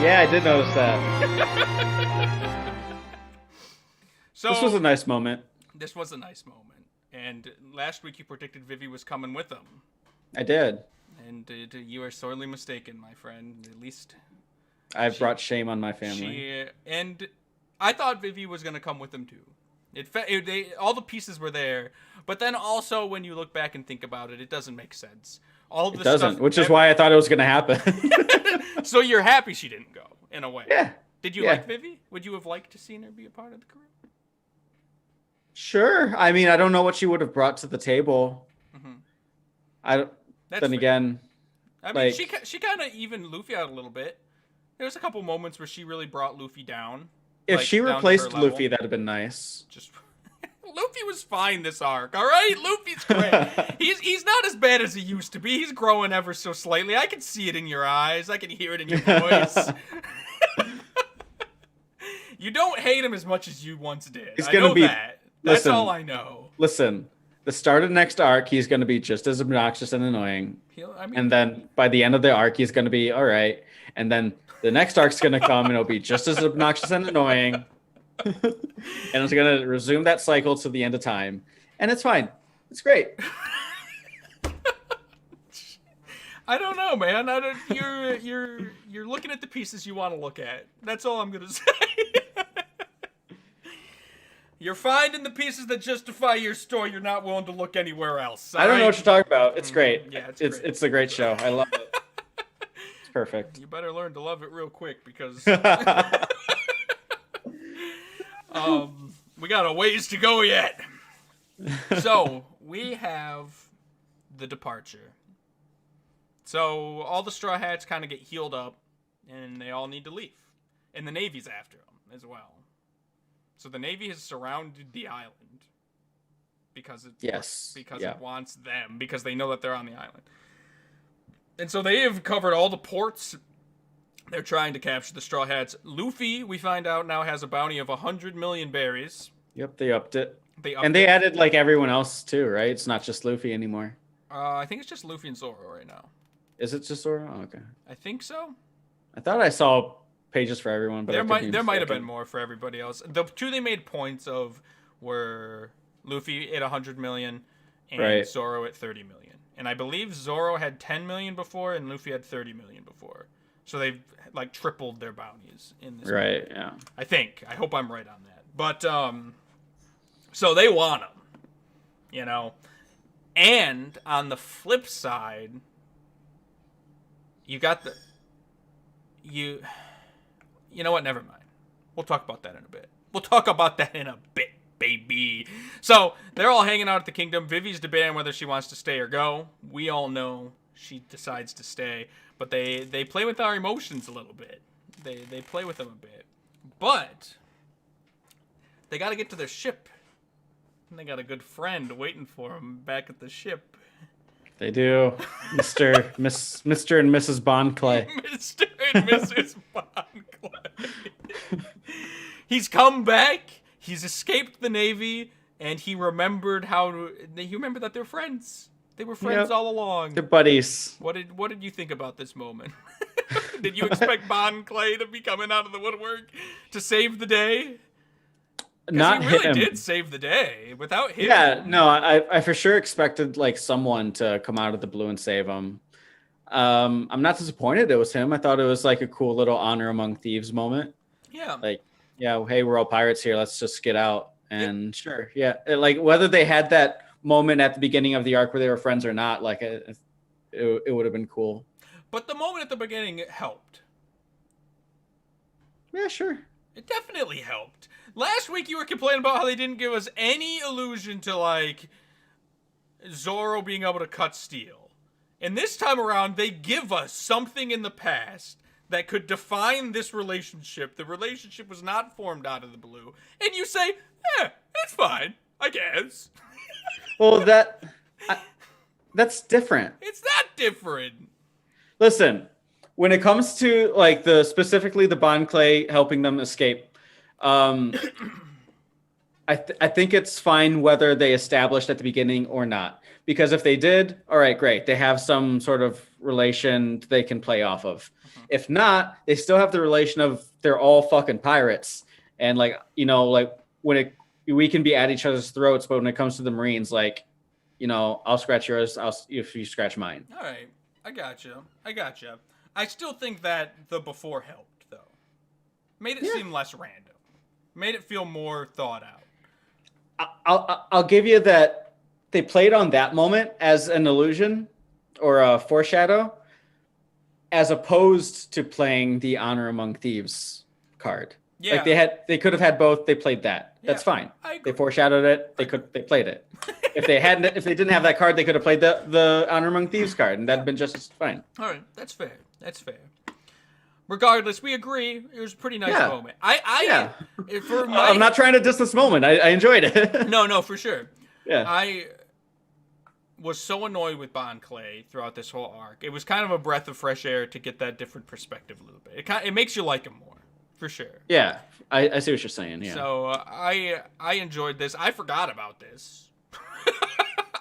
Yeah, I did notice that. this? So This was a nice moment. This was a nice moment. And last week you predicted Vivi was coming with them. I did. And you are sorely mistaken, my friend. At least I've brought shame on my family. And I thought Vivi was going to come with them too. All the pieces were there, but then also when you look back and think about it, it doesn't make sense. It doesn't, which is why I thought it was going to happen. So you're happy she didn't go, in a way. Yeah. Did you like Vivi? Would you have liked to seen her be a part of the crew? Sure. I mean, I don't know what she would have brought to the table. That's then fair. again, I mean, she kind of evened Luffy out a little bit. There was a couple moments where she really brought Luffy down. If like, she down to replaced her level. Luffy, that'd have been nice. Just Luffy was fine this arc, all right? Luffy's great. he's not as bad as he used to be. He's growing ever so slightly. I can see it in your eyes. I can hear it in your voice. You don't hate him as much as you once did. He's I gonna know be. that. That's Listen, all I know. Listen, the start of the next arc, he's going to be just as obnoxious and annoying. And then by the end of the arc, he's going to be all right. And then the next arc's going to come and it'll be just as obnoxious and annoying. And it's going to resume that cycle to the end of time. And it's fine. It's great. I don't know, man. You're looking at the pieces you want to look at. That's all I'm going to say. You're finding the pieces that justify your story. You're not willing to look anywhere else. I don't know what you're talking about. It's great. Yeah, it's great. It's a great show. I love it. It's perfect. You better learn to love it real quick because we got a ways to go yet. So we have the departure. So all the Straw Hats kind of get healed up, and they all need to leave, and the Navy's after them as well. So the Navy has surrounded the island because it wants them, because they know that they're on the island. And so they have covered all the ports. They're trying to capture the Straw Hats. Luffy, we find out, now has a bounty of 100 million berries. Yep, they upped it. They added like everyone else too, right? It's not just Luffy anymore. I think it's just Luffy and Zoro right now. Is it just Zoro? Oh, okay. I think so. I thought I saw pages for everyone, but there might have been more for everybody else. The two they made points of were Luffy at 100 million and Zoro at 30 million. And I believe Zoro had 10 million before and Luffy had 30 million before. So they've like tripled their bounties in this movie. Yeah. I think. I hope I'm right on that. But so they want them, you know. And on the flip side, you got you know what? Never mind. We'll talk about that in a bit. Baby. So they're all hanging out at the kingdom. Vivi's debating whether she wants to stay or go. We all know she decides to stay, but they play with our emotions a little bit. They play with them a bit, but they got to get to their ship, and they got a good friend waiting for them back at the ship. They do, Mr. and Mrs. Bond Clay. Mr. and Mrs. Bond Clay. He's come back. He's escaped the Navy, and he remembered that they're friends. They were friends all along. They're buddies. What did you think about this moment? Did you expect Bond Clay to be coming out of the woodwork to save the day? Not he really him. did save the day. Without him. Yeah, no, I for sure expected like someone to come out of the blue and save him. I'm not disappointed it was him. I thought it was like a cool little honor among thieves moment. Yeah. Like, yeah, hey, we're all pirates here. Let's just get out. And sure, yeah, like whether they had that moment at the beginning of the arc where they were friends or not, like it would have been cool. But the moment at the beginning helped. Yeah, sure. It definitely helped. Last week you were complaining about how they didn't give us any allusion to like Zoro being able to cut steel. And this time around they give us something in the past that could define this relationship. The relationship was not formed out of the blue. And you say, it's fine, I guess. Well, that's different. It's not different. Listen, when it comes to like specifically the Bond Clay helping them escape, I think it's fine whether they established at the beginning or not. Because if they did, all right, great. They have some sort of relation they can play off of. Mhm. If not, they still have the relation of they're all fucking pirates. And like, like when we can be at each other's throats, but when it comes to the Marines, like, I'll scratch yours, if you scratch mine. All right, I gotcha. I still think that the before helped though. Made it seem less random. Made it feel more thought out. I'll give you that they played on that moment as an illusion or a foreshadow, as opposed to playing the Honor Among Thieves card. Yeah. Like they could have had both. They played that. Yeah, That's fine. I agree. They foreshadowed it. They played it. If they didn't have that card, they could have played the Honor Among Thieves card, and that'd been just fine. All right, that's fair. Regardless, we agree. It was a pretty nice moment. I'm not trying to diss this moment. I enjoyed it. No, for sure. Yeah. I was so annoyed with Bon Clay throughout this whole arc. It was kind of a breath of fresh air to get that different perspective a little bit. It makes you like him more, for sure. Yeah, I see what you're saying. Yeah. So I enjoyed this. I forgot about this.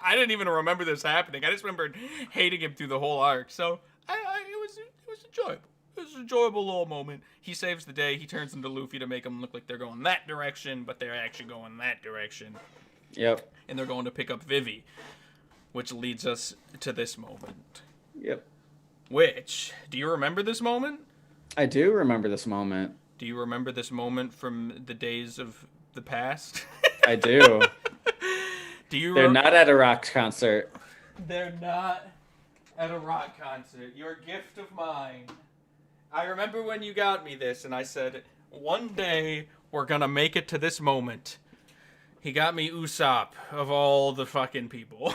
I didn't even remember this happening. I just remembered hating him through the whole arc. So it was enjoyable. It was an enjoyable little moment. He saves the day. He turns into Luffy to make them look like they're going that direction, but they're actually going that direction. Yep. And they're going to pick up Vivi, which leads us to this moment. Yep. Which, do you remember this moment? I do remember this moment. Do you remember this moment from the days of the past? I do. They're not at a rock concert. They're not at a rock concert. Your gift of mine. I remember when you got me this, and I said, one day we're gonna make it to this moment. He got me Usopp, of all the fucking people.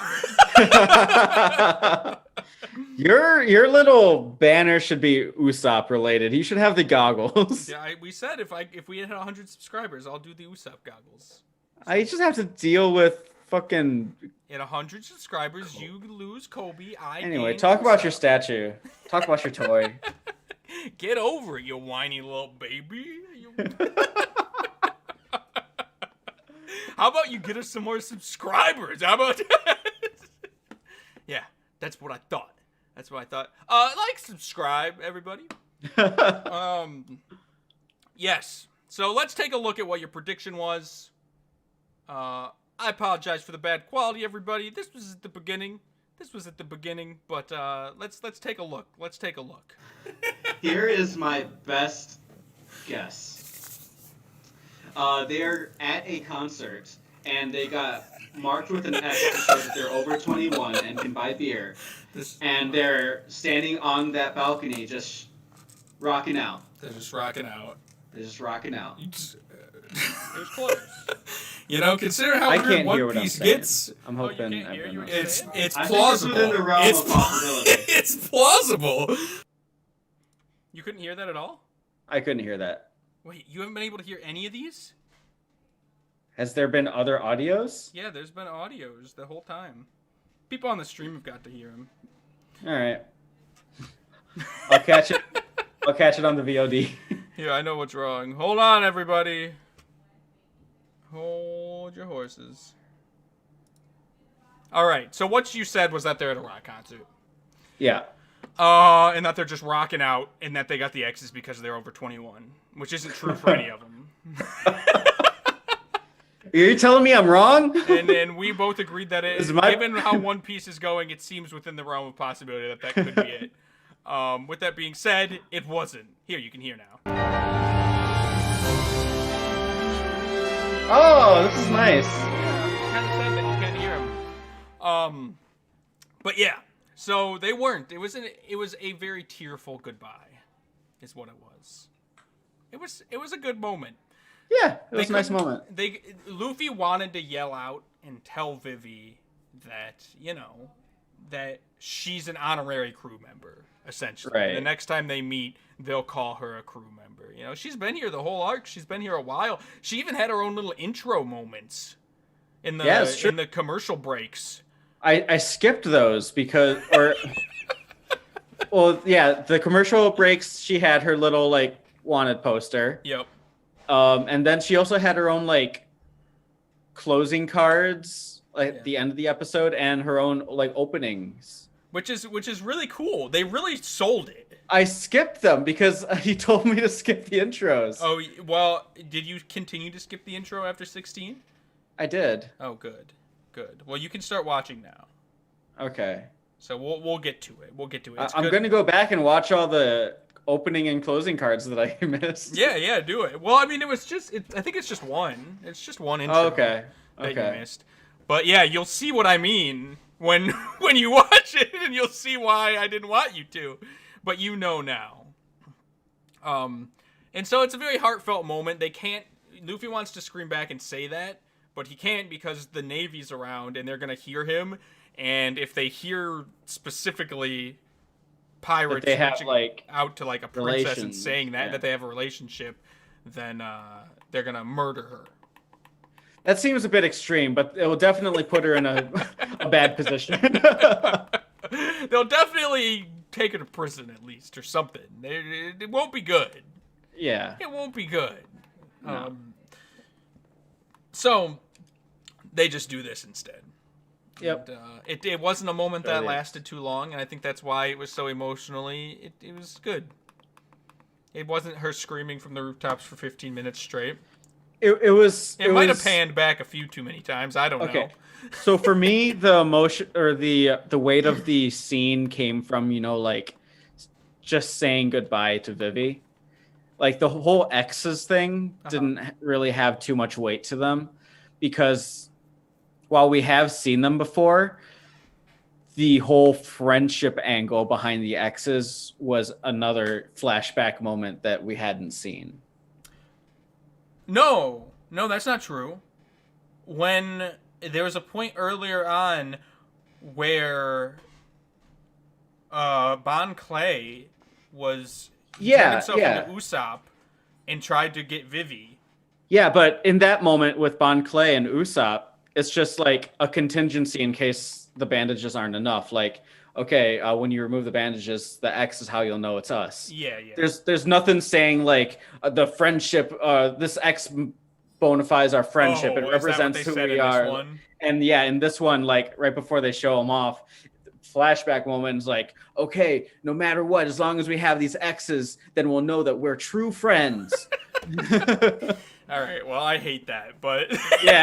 Your little banner should be Usopp related. He should have the goggles. Yeah, we said if we had 100 subscribers, I'll do the Usopp goggles. I just have to deal with fucking. At 100 subscribers, you lose Kobe. Anyway, gain talk Usopp. about your statue. Talk about your toy. Get over it, you whiny little baby. How about you get us some more subscribers? How about that? Yeah, that's what I thought. Like, subscribe, everybody. Yes. So let's take a look at what your prediction was. I apologize for the bad quality, everybody. This was at the beginning, but let's take a look. Here is my best guess. They're at a concert, and they got marked with an X to show that they're over 21 and can buy beer. And they're standing on that balcony just rocking out. They're just rocking out. It was close. Consider how I weird can't One hear what I'm Piece saying. gets. I'm hoping. You can't hear you. everyone- It's I think plausible. it's within the realm of possibility. It's plausible. You couldn't hear that at all? I couldn't hear that. Wait, you haven't been able to hear any of these? Has there been other audios? Yeah, there's been audios the whole time. People on the stream have got to hear them. All right. I'll catch it. I'll catch it on the VOD. Yeah, I know what's wrong. Hold on, everybody. Hold your horses. All right. So what you said was that they're at a rock concert. Yeah. And that they're just rocking out, and that they got the X's because they're over 21, which isn't true for any of them. Are you telling me I'm wrong? And then we both agreed that given how One Piece is going, it seems within the realm of possibility that could be it. With that being said, it wasn't. Here, you can hear now. Oh, this is nice. Kind of sad that you can't hear him. But yeah, so they weren't. It was a very tearful goodbye, is what it was. It was a good moment. Yeah, it was a nice moment. Luffy wanted to yell out and tell Vivi that that she's an honorary crew member, essentially. Right. The next time they meet, they'll call her a crew member. She's been here the whole arc. She's been here a while. She even had her own little intro moments in the commercial breaks. I skipped those because, well, yeah, the commercial breaks. She had her little wanted poster. Yep. And then she also had her own closing cards at Yeah. the end of the episode and her own like openings. Which is really cool. They really sold it. I skipped them because he told me to skip the intros. Oh, well, did you continue to skip the intro after 16? I did. Oh, good. Good. Well, you can start watching now. Okay. So we'll get to it. We'll get to it. It's I'm good. going to go back and watch all the opening and closing cards that I missed. Yeah, do it. Well, I mean, I think it's just one. It's just one intro Oh, okay. that you missed. But yeah, you'll see what I mean when you watch it, and you'll see why I didn't want you to. But you know now. And so it's a very heartfelt moment. Luffy wants to scream back and say that, but he can't because the Navy's around and they're going to hear him. And if they hear specifically pirates they have, reaching like, out to like a princess and relations, saying that, yeah. that they have a relationship, then they're going to murder her. That seems a bit extreme, but it will definitely put her in a bad position. They'll definitely take her to prison at least or something. It won't be good. Yeah. It won't be good. No. So they just do this instead. Yep. And, it wasn't a moment that Really. lasted too long, and I think that's why it was so emotionally. It was good. It wasn't her screaming from the rooftops for 15 minutes straight. It was. It might have panned back a few too many times. I don't know. So for me, the emotion or the weight of the scene came from, like just saying goodbye to Vivi. Like the whole exes thing didn't really have too much weight to them because while we have seen them before, the whole friendship angle behind the exes was another flashback moment that we hadn't seen. No, that's not true. When there was a point earlier on where Bon Clay was turned himself into Usopp and tried to get Vivi. Yeah, but in that moment with Bon Clay and Usopp, it's just like a contingency in case the bandages aren't enough. Like, okay, when you remove the bandages, the X is how you'll know it's us. Yeah. There's nothing saying like the friendship. This X bona fides our friendship. Oh, it represents who we are. And yeah, in this one, like right before they show them off, flashback moments like, okay, no matter what, as long as we have these X's, then we'll know that we're true friends. All right. Well, I hate that, but yeah.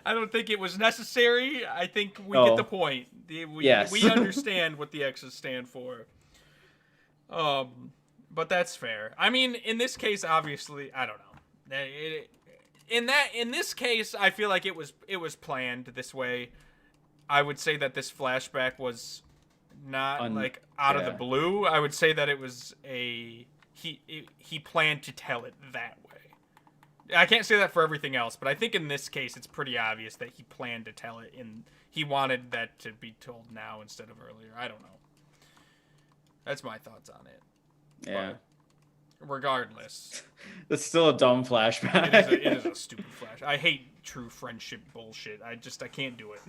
I don't think it was necessary. I think we get the point. We understand what the X's stand for. But that's fair. I mean, in this case, obviously, I don't know. In this case, I feel like it was planned this way. I would say that this flashback was not out of the blue. I would say that it was he planned to tell it that way. I can't say that for everything else, but I think in this case it's pretty obvious that he planned to tell it and he wanted that to be told now instead of earlier. I don't know. That's my thoughts on it. Yeah. But regardless, it's still a dumb flashback. It is a stupid flash. I hate true friendship bullshit. I can't do it.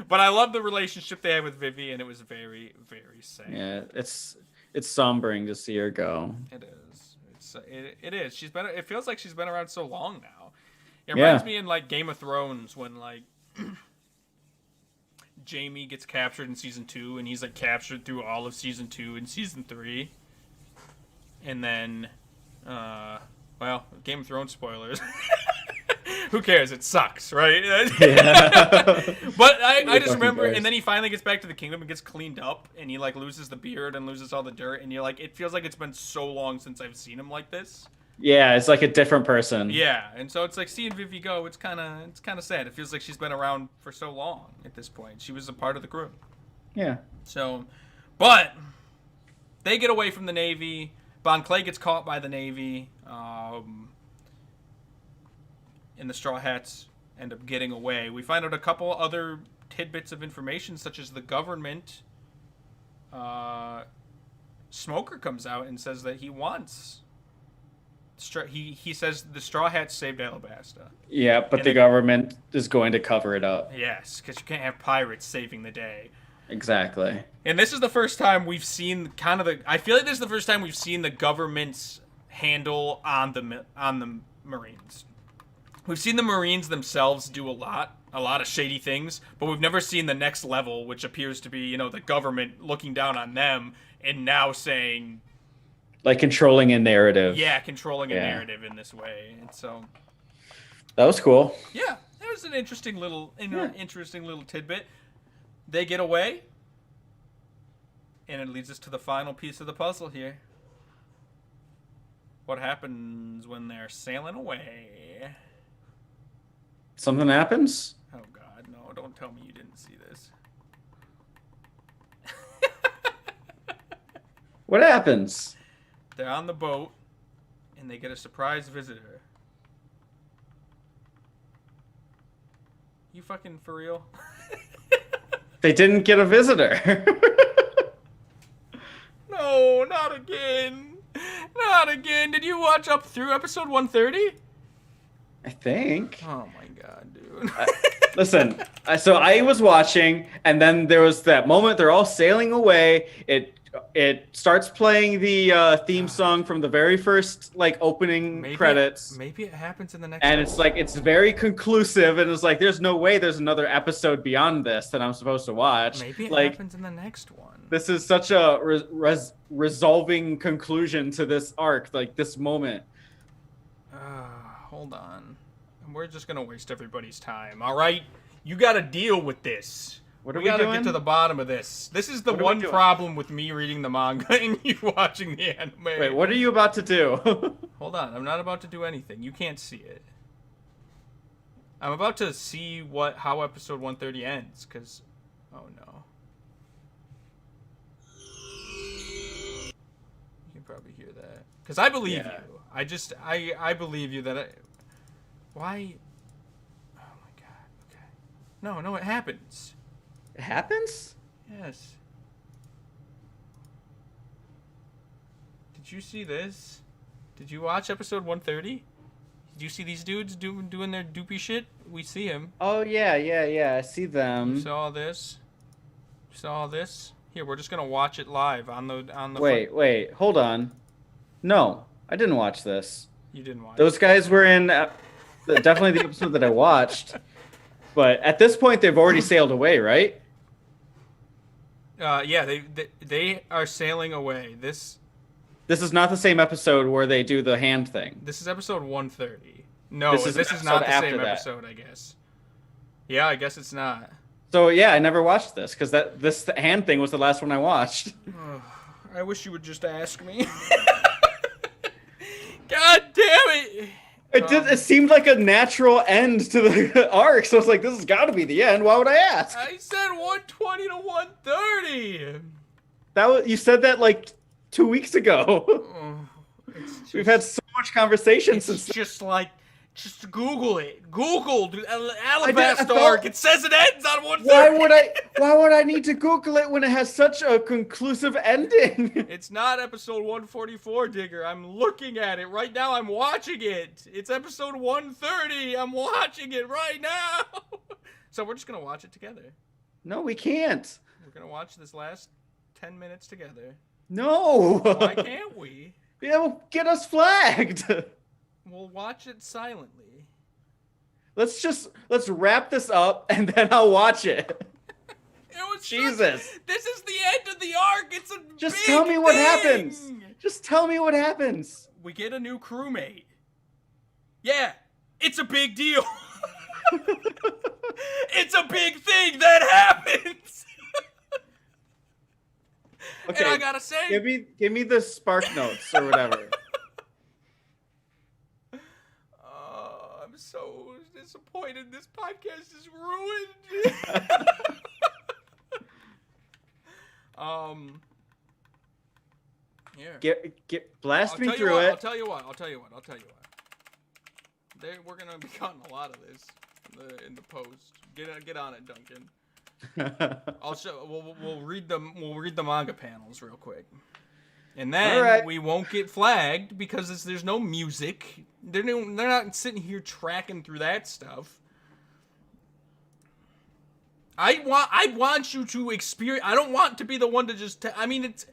But I love the relationship they had with Vivi, and it was very, very sad. Yeah, it's sombering to see her go. It is. It is. It feels like she's been around so long now. It reminds me in like Game of Thrones when like Jaime gets captured in season 2, and he's like captured through all of season 2 and season 3, and then, Game of Thrones spoilers. Who cares? It sucks, right? Yeah. But I just remember, and then he finally gets back to the kingdom and gets cleaned up, and he like loses the beard and loses all the dirt, and you're like, it feels like it's been so long since I've seen him like this. Yeah, it's like a different person. Yeah, and so it's like seeing Vivi go. It's kind of sad. It feels like she's been around for so long at this point. She was a part of the crew. Yeah. So, but they get away from the Navy. Bon Clay gets caught by the Navy. And the Straw Hats end up getting away. We find out a couple other tidbits of information, such as the government. Smoker comes out and says that he wants. He says the Straw Hats saved Alabasta. Yeah, but the government is going to cover it up. Yes, because you can't have pirates saving the day. Exactly. And this is the first time we've seen I feel like this is the first time we've seen the government's handle on the Marines. We've seen the Marines themselves do a lot of shady things, but we've never seen the next level, which appears to be, the government looking down on them and now saying, like controlling a narrative. yeah, controlling a narrative in this way. And so that was cool. Yeah, that was an interesting little tidbit. They get away, and it leads us to the final piece of the puzzle here. What happens when they're sailing away? Something happens? Oh God, no! Don't tell me you didn't see this. What happens? They're on the boat, and they get a surprise visitor. You fucking for real? They didn't get a visitor. No, not again. Not again. Did you watch up through episode 130? I think. Oh my God, dude. Listen, so I was watching, and then there was that moment they're all sailing away. It starts playing the theme song from the very first opening credits. Maybe it happens in the next. And it's very conclusive, and it's like there's no way there's another episode beyond this that I'm supposed to watch. Maybe it happens in the next one. This is such a resolving conclusion to this arc, this moment. Hold on. We're just gonna waste everybody's time. All right, you got to deal with this. What are we we gotta doing? get to the bottom of this. This is the one problem with me reading the manga and you watching the anime. Wait, what are you about to do? Hold on, I'm not about to do anything. You can't see it. I'm about to see how episode 130 ends, because... Oh, no. You can probably hear that. Because I believe you. I believe you that Why... Oh, my God. Okay. No, it happens. It happens? Yes. Did you see this? Did you watch episode 130? Did you see these dudes doing their doopy shit? We see him. Oh, yeah. I see them. You saw this? You saw this? Here, we're just gonna watch it live on the. Wait, hold on. No, I didn't watch this. You didn't watch. Those guys were in definitely the episode that I watched. But at this point, they've already sailed away, right? Yeah, they are sailing away. This is not the same episode where they do the hand thing. This is episode 130. No, this is not the same episode, I guess. Yeah, I guess it's not. So yeah, I never watched this because this hand thing was the last one I watched. I wish you would just ask me. God damn it! It seemed like a natural end to the arc, so it's like, this has got to be the end. Why would I ask? I said 120 to 130. You said that 2 weeks ago. We've had so much conversation since. Just Google it. Google Alabasta arc. It says it ends on 130. Why would I need to Google it when it has such a conclusive ending? It's not episode 144, Digger. I'm looking at it right now. I'm watching it. It's episode 130. I'm watching it right now. So we're just gonna watch it together. No, we can't. We're gonna watch this last 10 minutes together. No. Why can't we? Yeah, well, get us flagged. We'll watch it silently. Let's wrap this up and then I'll watch it. Jesus. This is the end of the arc. It's Just tell me what happens. Just tell me what happens. We get a new crewmate. Yeah, it's a big deal. It's a big thing that happens. Okay, and I gotta say, give me the spark notes or whatever. I'm so disappointed. This podcast is ruined. Here. Blast me through it. I'll tell you what. We're gonna be cutting a lot of this in the post. Get on it, Duncan. I'll show. We'll read the manga panels real quick, and then we won't get flagged because there's no music. They're not sitting here tracking through that stuff. I want you to experience. I don't want to be the one to just. I mean, it's.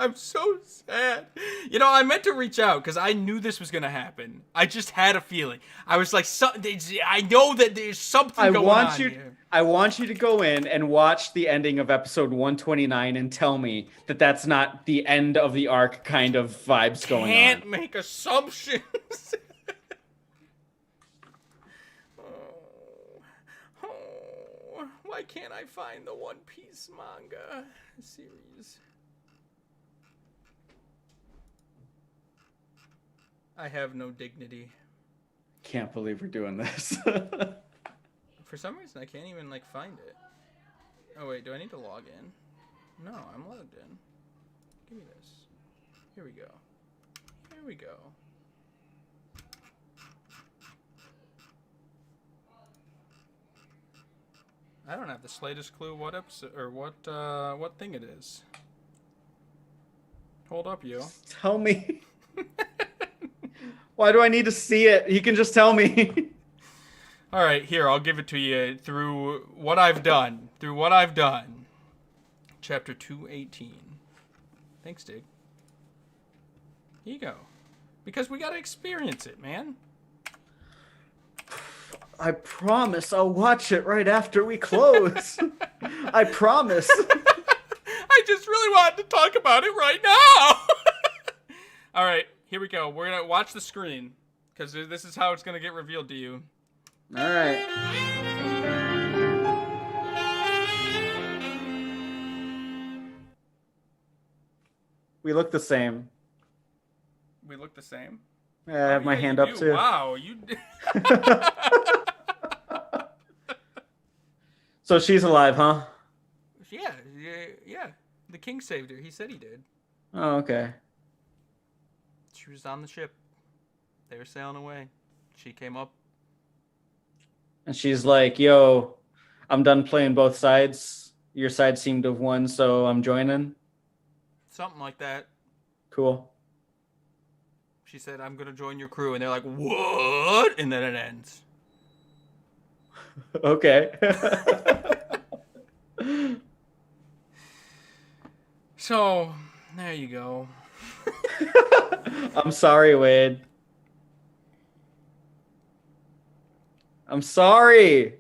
I'm so sad. You know, I meant to reach out because I knew this was going to happen. I just had a feeling. I was like, I know that there's something going on here. I want you to go in and watch the ending of episode 129 and tell me that that's not the end of the arc kind of vibes going on. Can't make assumptions. Why can't I find the One Piece manga series? I have no dignity. Can't believe we're doing this. For some reason, I can't even, find it. Oh, wait, do I need to log in? No, I'm logged in. Give me this. Here we go. Here we go. I don't have the slightest clue what episode, or what thing it is. Hold up, you. Tell me. Why do I need to see it? You can just tell me. All right, here, I'll give it to you through what I've done. Chapter 218. Thanks, Dig. Here you go. Because we gotta experience it, man. I promise I'll watch it right after we close. I promise. I just really wanted to talk about it right now. All right, here we go. We're going to watch the screen because this is how it's going to get revealed to you. All right. We look the same. We look the same? Yeah, I have my hand up too. Wow, you... So she's alive, huh? Yeah. The king saved her. He said he did. Oh, okay. She was on the ship. They were sailing away. She came up. And she's like, yo, I'm done playing both sides. Your side seemed to have won, so I'm joining. Something like that. Cool. She said, I'm going to join your crew. And they're like, what? And then it ends. Okay. So, there you go. I'm sorry, Wade. I'm sorry.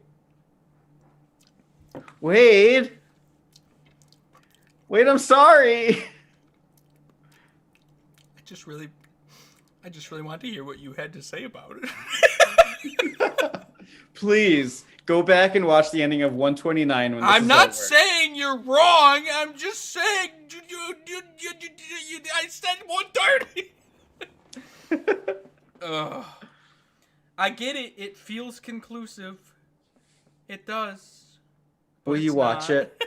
Wade, I'm sorry. I just really wanted to hear what you had to say about it. Please go back and watch the ending of 129 when this I'm is not over. saying you're wrong. I'm just saying I said 130. Ugh. I get it. It feels conclusive. It does. Will you watch it?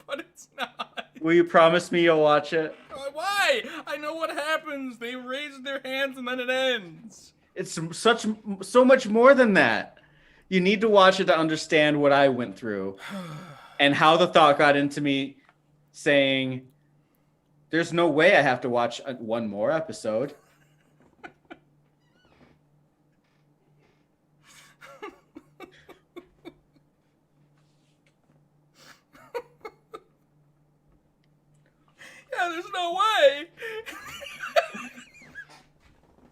But it's not. Will you promise me you'll watch it? Why? I know what happens. They raise their hands and then it ends. It's so much more than that. You need to watch it to understand what I went through and how the thought got into me saying, there's no way I have to watch one more episode. Yeah, there's no way.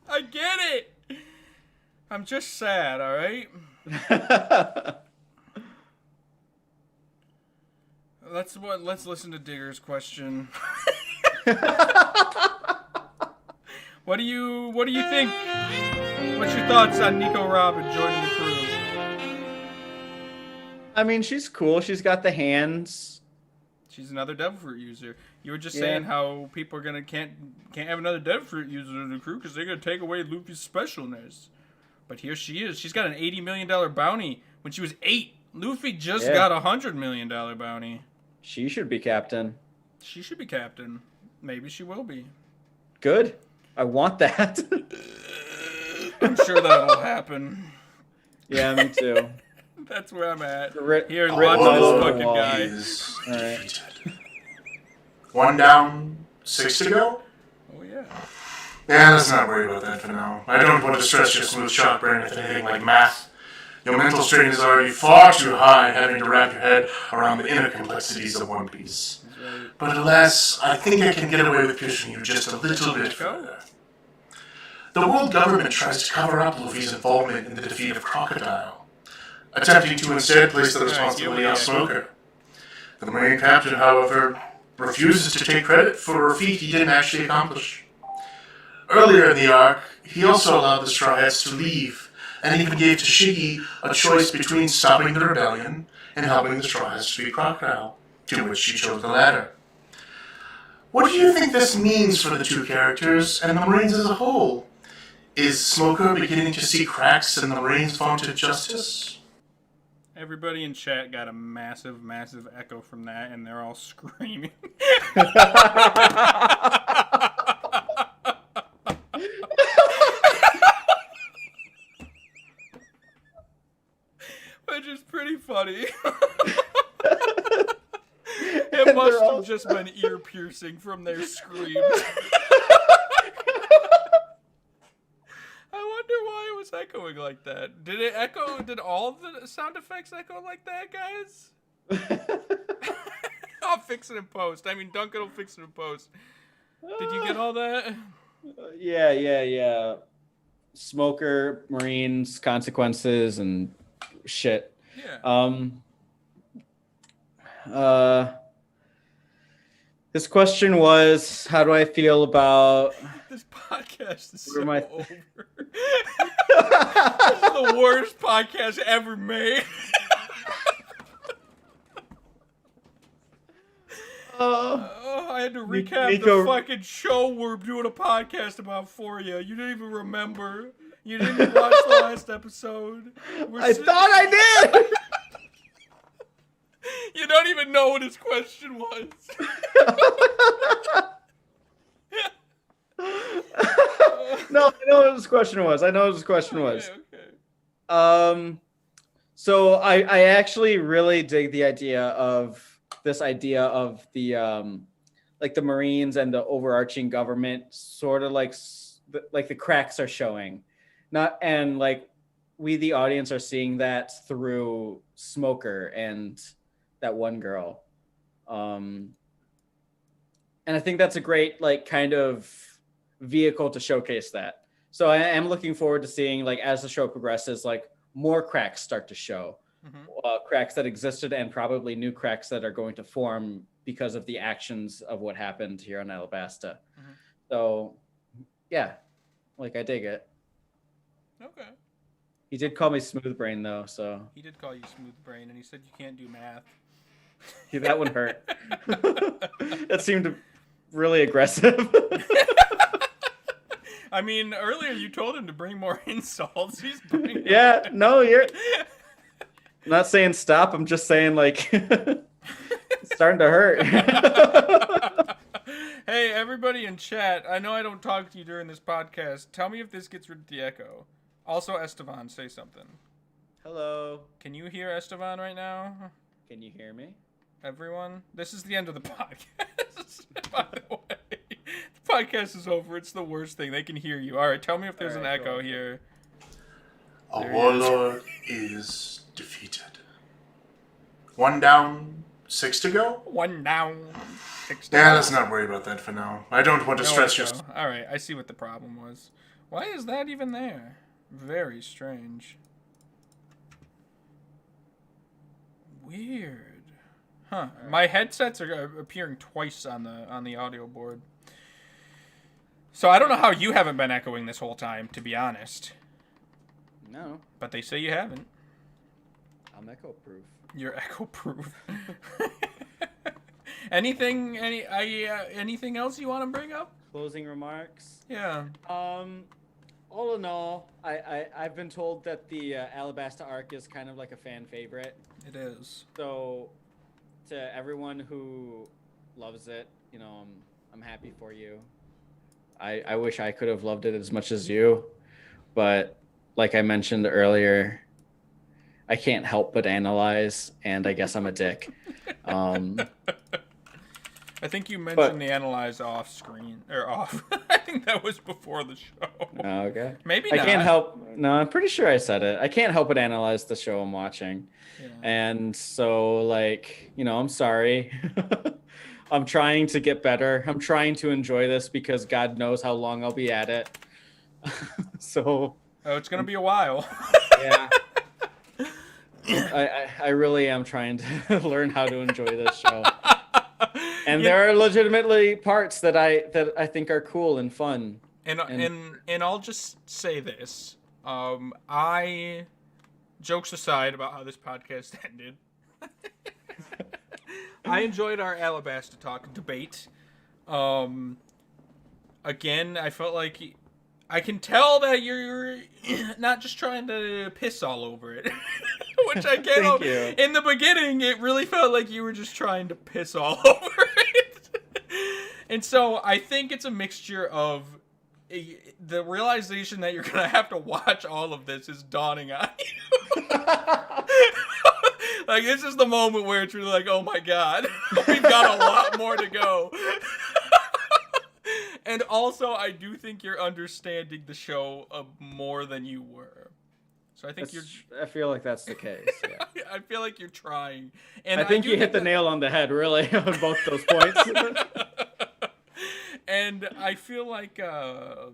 I get it. I'm just sad, all right? Let's listen to Digger's question. What do you think? What's your thoughts on Nico Robin joining the crew? I mean, she's cool. She's got the hands. She's another devil fruit user. You were just saying how people are can't have another devil fruit user in the crew because they're gonna take away Luffy's specialness. But here she is. She's got an $80 million bounty when she was 8. Luffy just got a $100 million bounty. She should be captain. She should be captain. Maybe she will be. Good. I want that. I'm sure that'll happen. Yeah, me too. That's where I'm at. Here, watching this fucking guy. All right. 1 down, 6 to go? Oh, yeah. Yeah, let's not worry about that for now. I don't want to stress your smooth shot brain with anything like math. Your mental strain is already far too high having to wrap your head around the inner complexities of One Piece. But alas, I think I can get away with pushing you just a little bit further. The world government tries to cover up Luffy's involvement in the defeat of Crocodile, attempting to instead place the responsibility on Smoker. The Marine captain, however, refuses to take credit for a feat he didn't actually accomplish. Earlier in the arc, he also allowed the Straw Hats to leave, and even gave Tashigi a choice between stopping the rebellion and helping the Straw Hats defeat Crocodile, to which she chose the latter. What do you think this means for the two characters and the Marines as a whole? Is Smoker beginning to see cracks in the Marines' vaunted justice? Everybody in chat got a massive, massive echo from that, and they're all screaming. Which is pretty funny. It must have just been ear-piercing from their screams. I wonder why it was echoing like that. Did it echo? Did all the sound effects echo like that, guys? I'll fix it in post. I mean, Duncan will fix it in post. Did you get all that? Yeah. Smoker, Marines, consequences, and shit. Yeah. This question was, how do I feel about... This podcast is What so am I- over. This is the worst podcast ever made. I had to recap Nico- the fucking show we're doing a podcast about for you. You didn't even remember. You didn't even watch the last episode. I thought I did! You don't even know what his question was. No, I know what his question was. Okay. So I actually really dig the idea of the like the Marines and the overarching government sort of like the cracks are showing, like we the audience are seeing that through Smoker and that one girl, and I think that's a great like kind of vehicle to showcase that. So I am looking forward to seeing, like, as the show progresses, like more cracks start to show, cracks that existed and probably new cracks that are going to form because of the actions of what happened here on Alabasta. So yeah, like I dig it. Okay. He did call me smooth brain though, so He did call you smooth brain, and he said you can't do math. yeah, that one hurt. That seemed really aggressive. I mean, earlier you told him to bring more insults. He's bringing Yeah, no, you're I'm not saying stop. I'm just saying, like, it's starting to hurt. Hey, everybody in chat, I know I don't talk to you during this podcast. Tell me if this gets rid of the echo. Also, Esteban, say something. Hello. Can you hear Esteban right now? Can you hear me? Everyone? This is the end of the podcast, by the way. The podcast is over. It's the worst thing. They can hear you. All right, tell me if there's an echo here. A warlord is defeated. 1 down, 6 to go? 1 down, 6 Yeah, down. let's not worry about that for now. I don't want to stress your... All right, I see what the problem was. Why is that even there? Very strange. Weird. Huh. My headsets are appearing twice on the audio board. So I don't know how you haven't been echoing this whole time, to be honest. No, But they say you haven't. I'm echo proof. You're echo proof. Anything else you want to bring up? Closing remarks. Yeah. All in all, I've been told that the Alabasta arc is kind of like a fan favorite. It is. So, to everyone who loves it, you know, I'm happy for you. I wish I could have loved it as much as you, but like I mentioned earlier, I can't help but analyze, and I guess I'm a dick. I think you mentioned the analyze off screen or off. I think that was before the show. Oh, okay. Maybe I not. can't help. No, I'm pretty sure I said it. I can't help but analyze the show I'm watching. Yeah. And so, like, I'm sorry. I'm trying to get better. I'm trying to enjoy this because God knows how long I'll be at it. So. Oh, it's gonna be a while. Yeah. I really am trying to learn how to enjoy this show. And there are legitimately parts that I think are cool and fun. And I'll just say this. I jokes aside about how this podcast ended. I enjoyed our Alabasta talk debate. Again, I felt like I can tell that you're not just trying to piss all over it. Which I can't help. In the beginning, it really felt like you were just trying to piss all over it. And so I think it's a mixture of the realization that you're going to have to watch all of this is dawning on you. Like, this is the moment where it's really like, oh my God, we've got a lot more to go. And also, I do think you're understanding the show more than you were. So I think I feel like that's the case. Yeah. I feel like you're trying. And I think you hit the nail on the head, really, on both those points. And I feel like a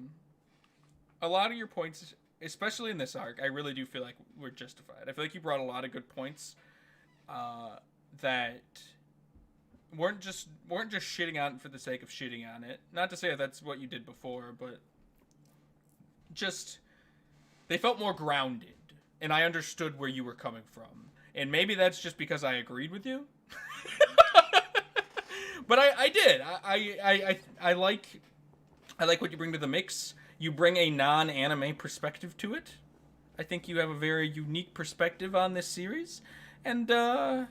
lot of your points, especially in this arc, I really do feel like were justified. I feel like you brought a lot of good points that weren't just shitting on it for the sake of shitting on it. Not to say that that's what you did before, but just they felt more grounded, and I understood where you were coming from. And maybe that's just because I agreed with you. But I did. I like what you bring to the mix. You bring a non-anime perspective to it. I think you have a very unique perspective on this series. And yeah.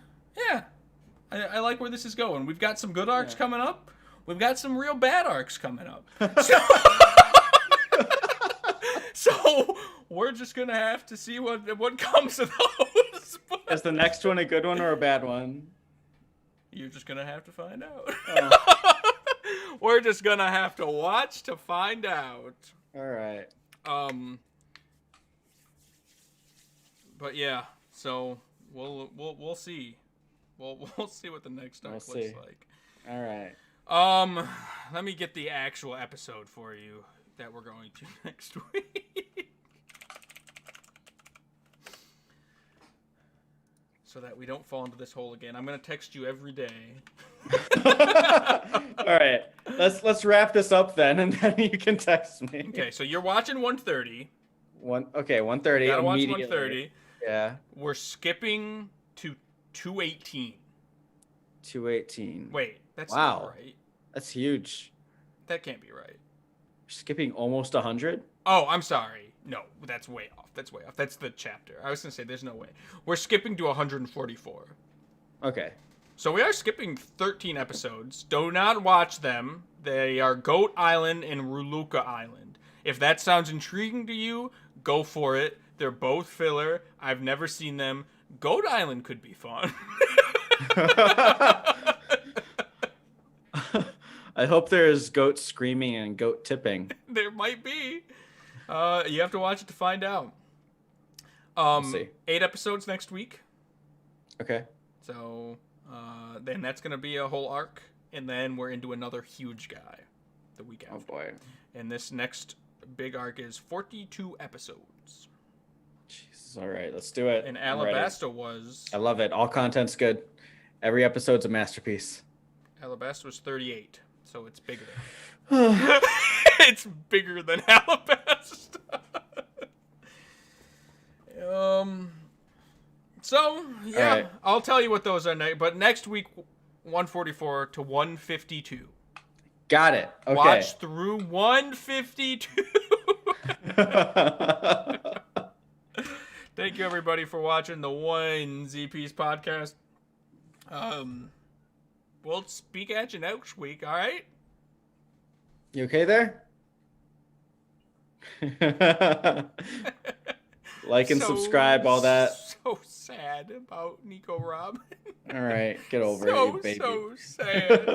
I like where this is going. We've got some good arcs coming up. We've got some real bad arcs coming up. So we're just gonna have to see what comes of those. Is the next one a good one or a bad one? You're just gonna have to find out. Oh. We're just gonna have to watch to find out. All right. But yeah, so we'll see. We'll see what the next arc looks like. All right. Let me get the actual episode for you that we're going to next week. So that we don't fall into this hole again. I'm gonna text you every day. All right. Let's wrap this up then, and then you can text me. Okay, so you're watching 130. 130. Gotta watch 130. Yeah. We're skipping to 218. 218. Wait, that's wow. not right. That's huge. That can't be right. We're skipping almost 100? Oh, I'm sorry. No, that's way off. That's the chapter. I was going to say there's no way. We're skipping to 144. Okay. So we are skipping 13 episodes. Do not watch them. They are Goat Island and Ruluka Island. If that sounds intriguing to you, go for it. They're both filler. I've never seen them. Goat Island could be fun. I hope there's goat screaming and goat tipping. There might be. You have to watch it to find out. We'll see. 8 episodes next week. Okay. So then that's going to be a whole arc. And then we're into another huge guy the week after. Oh, boy. And this next big arc is 42 episodes. Jesus. All right. Let's do it. And Alabasta was... I love it. All content's good. Every episode's a masterpiece. Alabasta was 38. So it's bigger. It's bigger than Alabasta. So, yeah, right. I'll tell you what those are next. But next week, 144 to 152. Got it. Okay. Watch through 152. Thank you, everybody, for watching the One ZP's podcast. We'll speak at you next week, all right? You okay there? Like and subscribe, all that. So sad about Nico Robin. All right, get over it, you baby. So sad.